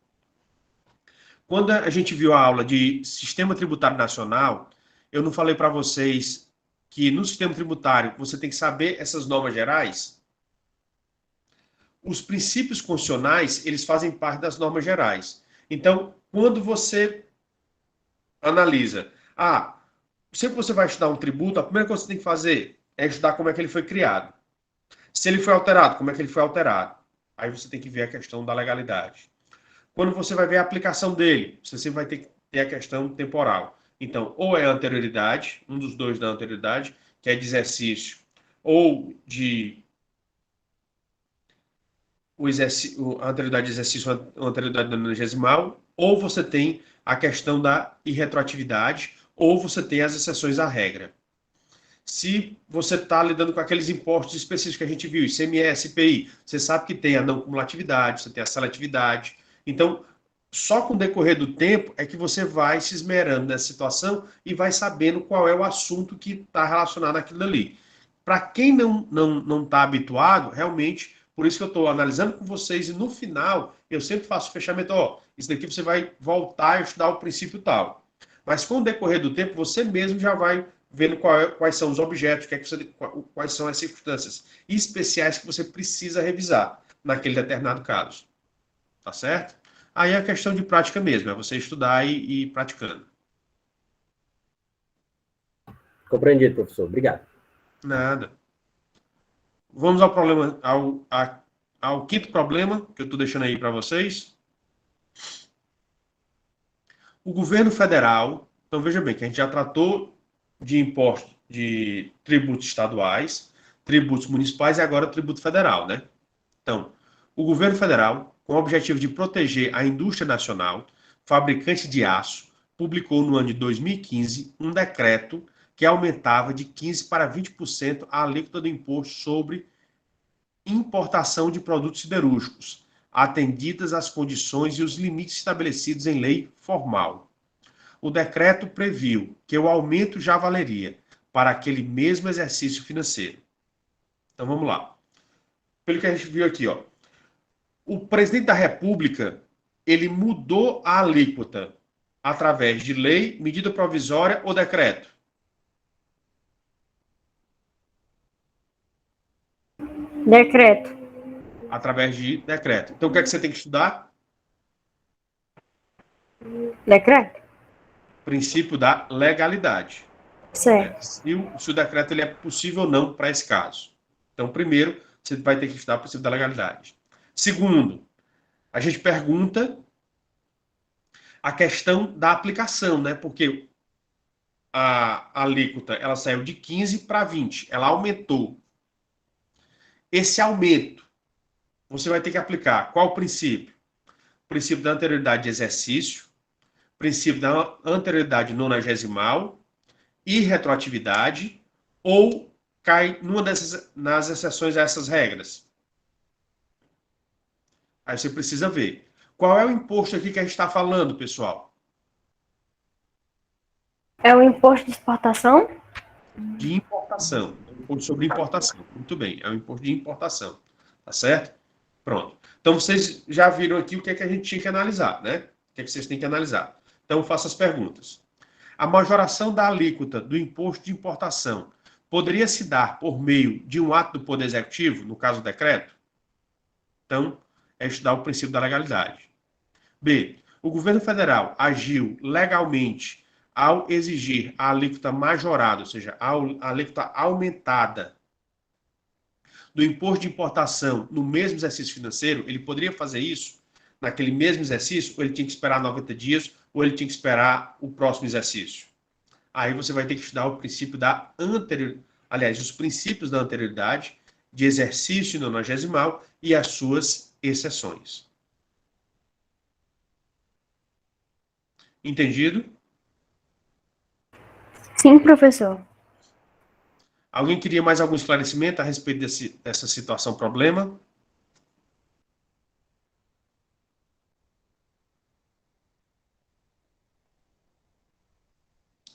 Quando a gente viu a aula de Sistema Tributário Nacional, eu não falei para vocês que no sistema tributário você tem que saber essas normas gerais? Os princípios constitucionais, eles fazem parte das normas gerais. Então, quando você analisa, sempre que você vai estudar um tributo, a primeira coisa que você tem que fazer é estudar como é que ele foi criado. Se ele foi alterado, como é que ele foi alterado? Aí você tem que ver a questão da legalidade. Quando você vai ver a aplicação dele, você sempre vai ter que ter a questão temporal. Então, ou é a anterioridade, um dos dois da anterioridade, que é de exercício, ou de a anterioridade de exercício, a anterioridade nonagesimal, ou você tem a questão da irretroatividade, ou você tem as exceções à regra. Se você está lidando com aqueles impostos específicos que a gente viu, ICMS, IPI, você sabe que tem a não cumulatividade, você tem a seletividade. Então, só com o decorrer do tempo é que você vai se esmerando nessa situação e vai sabendo qual é o assunto que está relacionado àquilo ali. Para quem não está habituado, realmente, por isso que eu estou analisando com vocês e no final eu sempre faço o fechamento, isso daqui você vai voltar a estudar o princípio tal. Mas com o decorrer do tempo, você mesmo já vai vendo quais são os objetos, quais são as circunstâncias especiais que você precisa revisar naquele determinado caso. Tá certo? Aí é a questão de prática mesmo, é você estudar e ir praticando. Compreendido, professor. Obrigado. Nada. Vamos ao problema, ao quinto problema, que eu estou deixando aí para vocês. O governo federal, então veja bem, que a gente já tratou de impostos, de tributos estaduais, tributos municipais e agora tributo federal, né? Então, o governo federal, com o objetivo de proteger a indústria nacional, fabricante de aço, publicou no ano de 2015 um decreto que aumentava de 15% para 20% a alíquota do imposto sobre importação de produtos siderúrgicos, atendidas as condições e os limites estabelecidos em lei formal. O decreto previu que o aumento já valeria para aquele mesmo exercício financeiro. Então vamos lá. Pelo que a gente viu aqui, o presidente da República, ele mudou a alíquota através de lei, medida provisória ou decreto? Decreto. Através de decreto. Então o que é que você tem que estudar? Decreto. Princípio da legalidade. Certo. Se o decreto ele é possível ou não para esse caso. Então, primeiro, você vai ter que estudar o princípio da legalidade. Segundo, a gente pergunta a questão da aplicação, né? Porque a alíquota ela saiu de 15 para 20, ela aumentou. Esse aumento, você vai ter que aplicar qual princípio? O princípio da anterioridade de exercício, princípio da anterioridade nonagesimal, irretroatividade, ou cai nas exceções a essas regras. Aí você precisa ver. Qual é o imposto aqui que a gente está falando, pessoal? É o imposto de exportação? De importação. imposto sobre importação. Muito bem, é o imposto de importação. Tá certo? Pronto. Então, vocês já viram aqui o que é que a gente tinha que analisar, né? O que é que vocês têm que analisar. Então, faço as perguntas. A majoração da alíquota do imposto de importação poderia se dar por meio de um ato do Poder Executivo, no caso, o decreto? Então, é estudar o princípio da legalidade. B. O governo federal agiu legalmente ao exigir a alíquota majorada, ou seja, a alíquota aumentada do imposto de importação no mesmo exercício financeiro. Ele poderia fazer isso naquele mesmo exercício, ou ele tinha que esperar 90 dias, ou ele tinha que esperar o próximo exercício? Aí você vai ter que estudar o princípio da anterioridade, aliás, os princípios da anterioridade, de exercício nonagesimal e as suas exceções. Entendido? Sim, professor. Alguém queria mais algum esclarecimento a respeito dessa situação problema?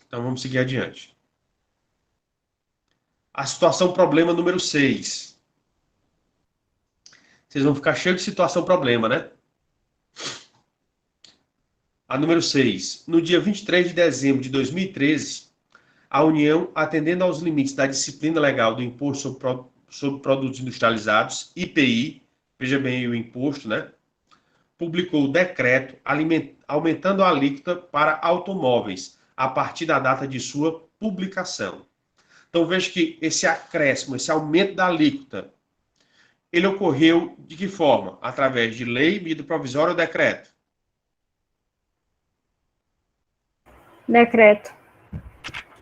Então vamos seguir adiante. A situação problema número 6. Vocês vão ficar cheios de situação problema, né? A número 6. No dia 23 de dezembro de 2013, a União, atendendo aos limites da disciplina legal do Imposto sobre Produtos Industrializados, IPI, veja bem o imposto, né? Publicou o decreto aumentando a alíquota para automóveis a partir da data de sua publicação. Então veja que esse acréscimo, esse aumento da alíquota, ele ocorreu de que forma? Através de lei, medida provisória ou decreto? Decreto.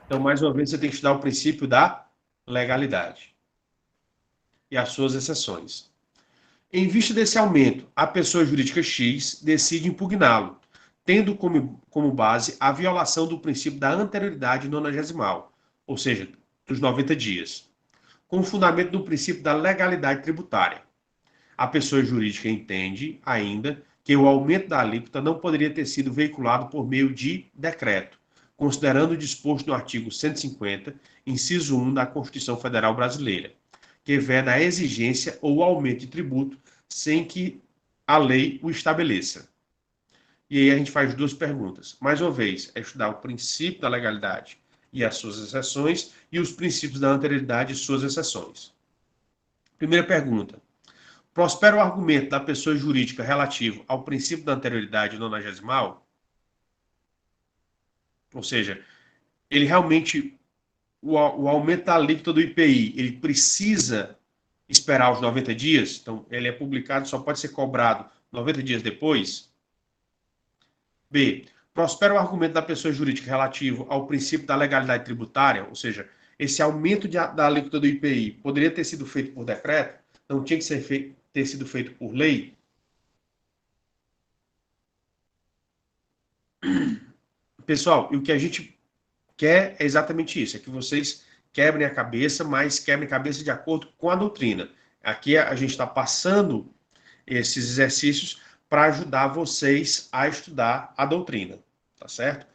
Então, mais uma vez, você tem que estudar o princípio da legalidade e as suas exceções. Em vista desse aumento, a pessoa jurídica X decide impugná-lo, tendo como base a violação do princípio da anterioridade nonagesimal, ou seja, dos 90 dias, com fundamento do princípio da legalidade tributária. A pessoa jurídica entende, ainda, que o aumento da alíquota não poderia ter sido veiculado por meio de decreto, considerando o disposto no artigo 150, inciso 1 da Constituição Federal Brasileira, que veda a exigência ou aumento de tributo sem que a lei o estabeleça. E aí a gente faz duas perguntas. Mais uma vez, é estudar o princípio da legalidade e as suas exceções, e os princípios da anterioridade e suas exceções. Primeira pergunta. Prospera o argumento da pessoa jurídica relativo ao princípio da anterioridade nonagesimal? Ou seja, ele realmente, o aumento da alíquota do IPI, ele precisa esperar os 90 dias? Então, ele é publicado, só pode ser cobrado 90 dias depois? B. Prospera o argumento da pessoa jurídica relativo ao princípio da legalidade tributária? Ou seja, esse aumento da alíquota do IPI poderia ter sido feito por decreto? Não tinha que ter sido feito por lei? Pessoal, e o que a gente quer é exatamente isso, é que vocês quebrem a cabeça, mas quebrem a cabeça de acordo com a doutrina. Aqui a gente está passando esses exercícios para ajudar vocês a estudar a doutrina, tá certo?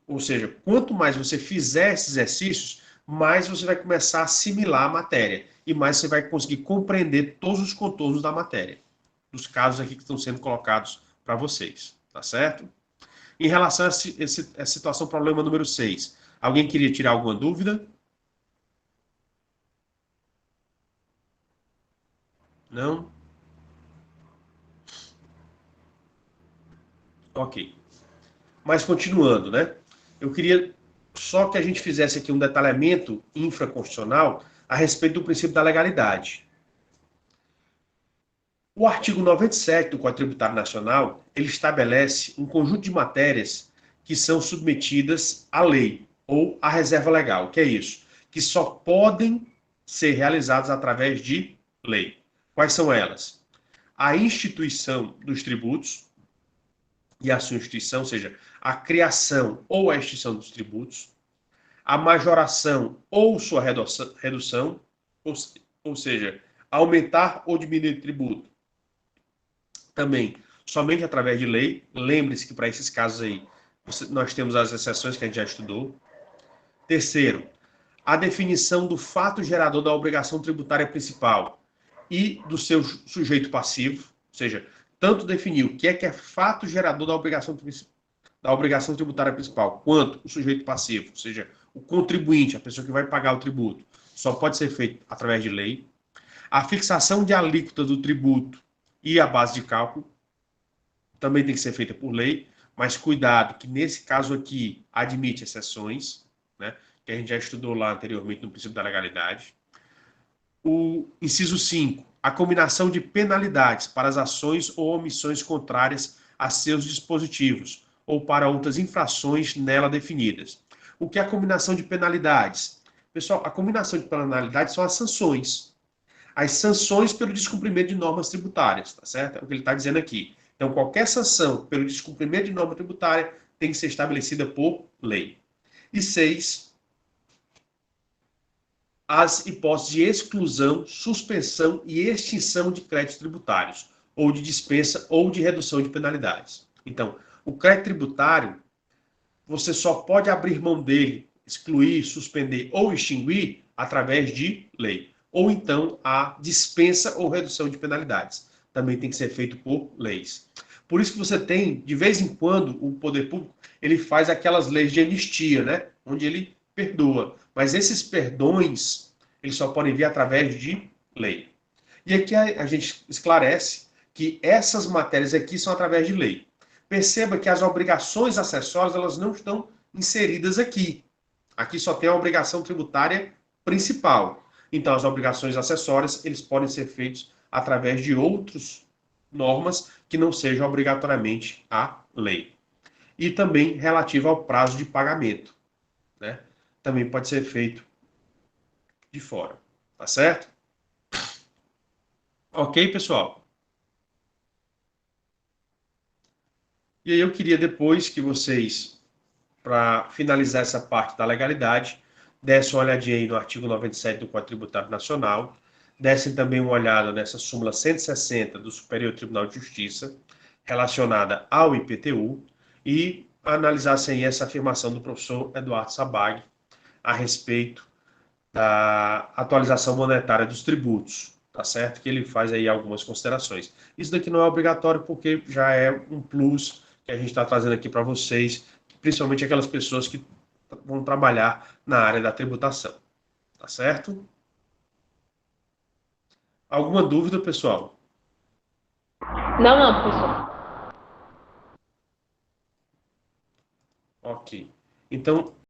Ou seja, quanto mais você fizer esses exercícios, mais você vai começar a assimilar a matéria e mais você vai conseguir compreender todos os contornos da matéria, dos casos aqui que estão sendo colocados para vocês, tá certo? Em relação a essa situação, problema número 6, alguém queria tirar alguma dúvida? Não? Ok. Mas continuando, né? Eu queria só que a gente fizesse aqui um detalhamento infraconstitucional a respeito do princípio da legalidade. O artigo 97 do Código Tributário Nacional, ele estabelece um conjunto de matérias que são submetidas à lei ou à reserva legal. O que é isso? Que só podem ser realizadas através de lei. Quais são elas? A instituição dos tributos e a sua instituição, ou seja, a criação ou a extinção dos tributos, a majoração ou sua redução, ou seja, aumentar ou diminuir o tributo. Também, somente através de lei. Lembre-se que para esses casos aí, nós temos as exceções que a gente já estudou. Terceiro, a definição do fato gerador da obrigação tributária principal e do seu sujeito passivo, ou seja, tanto definir o que é fato gerador da obrigação tributária principal, quanto o sujeito passivo, ou seja, o contribuinte, a pessoa que vai pagar o tributo, só pode ser feito através de lei. A fixação de alíquota do tributo e a base de cálculo também tem que ser feita por lei, mas cuidado, que nesse caso aqui admite exceções, né, que a gente já estudou lá anteriormente no princípio da legalidade. O inciso 5, a combinação de penalidades para as ações ou omissões contrárias a seus dispositivos ou para outras infrações nela definidas. O que é a combinação de penalidades? Pessoal, a combinação de penalidades são as sanções. As sanções pelo descumprimento de normas tributárias, tá certo? É o que ele está dizendo aqui. Então, qualquer sanção pelo descumprimento de norma tributária tem que ser estabelecida por lei. E 6, as hipóteses de exclusão, suspensão e extinção de créditos tributários, ou de dispensa ou de redução de penalidades. Então, o crédito tributário, você só pode abrir mão dele, excluir, suspender ou extinguir através de lei. Ou então a dispensa ou redução de penalidades. Também tem que ser feito por leis. Por isso que você tem, de vez em quando, o poder público ele faz aquelas leis de anistia, né? Onde ele perdoa. Mas esses perdões, eles só podem vir através de lei. E aqui a gente esclarece que essas matérias aqui são através de lei. Perceba que as obrigações acessórias elas não estão inseridas aqui. Aqui só tem a obrigação tributária principal. Então, as obrigações acessórias, eles podem ser feitos através de outras normas que não sejam obrigatoriamente a lei. E também relativo ao prazo de pagamento, né? Também pode ser feito de fora. Tá certo? Ok, pessoal? E aí eu queria depois que vocês, para finalizar essa parte da legalidade, dessem uma olhadinha aí no artigo 97 do Código Tributário Nacional, dessem também uma olhada nessa súmula 160 do Superior Tribunal de Justiça, relacionada ao IPTU, e analisassem essa afirmação do professor Eduardo Sabag a respeito da atualização monetária dos tributos, tá certo? Que ele faz aí algumas considerações. Isso daqui não é obrigatório porque já é um plus que a gente está trazendo aqui para vocês, principalmente aquelas pessoas que vão trabalhar na área da tributação. Tá certo? Alguma dúvida, pessoal? Não, professor. Ok. Então,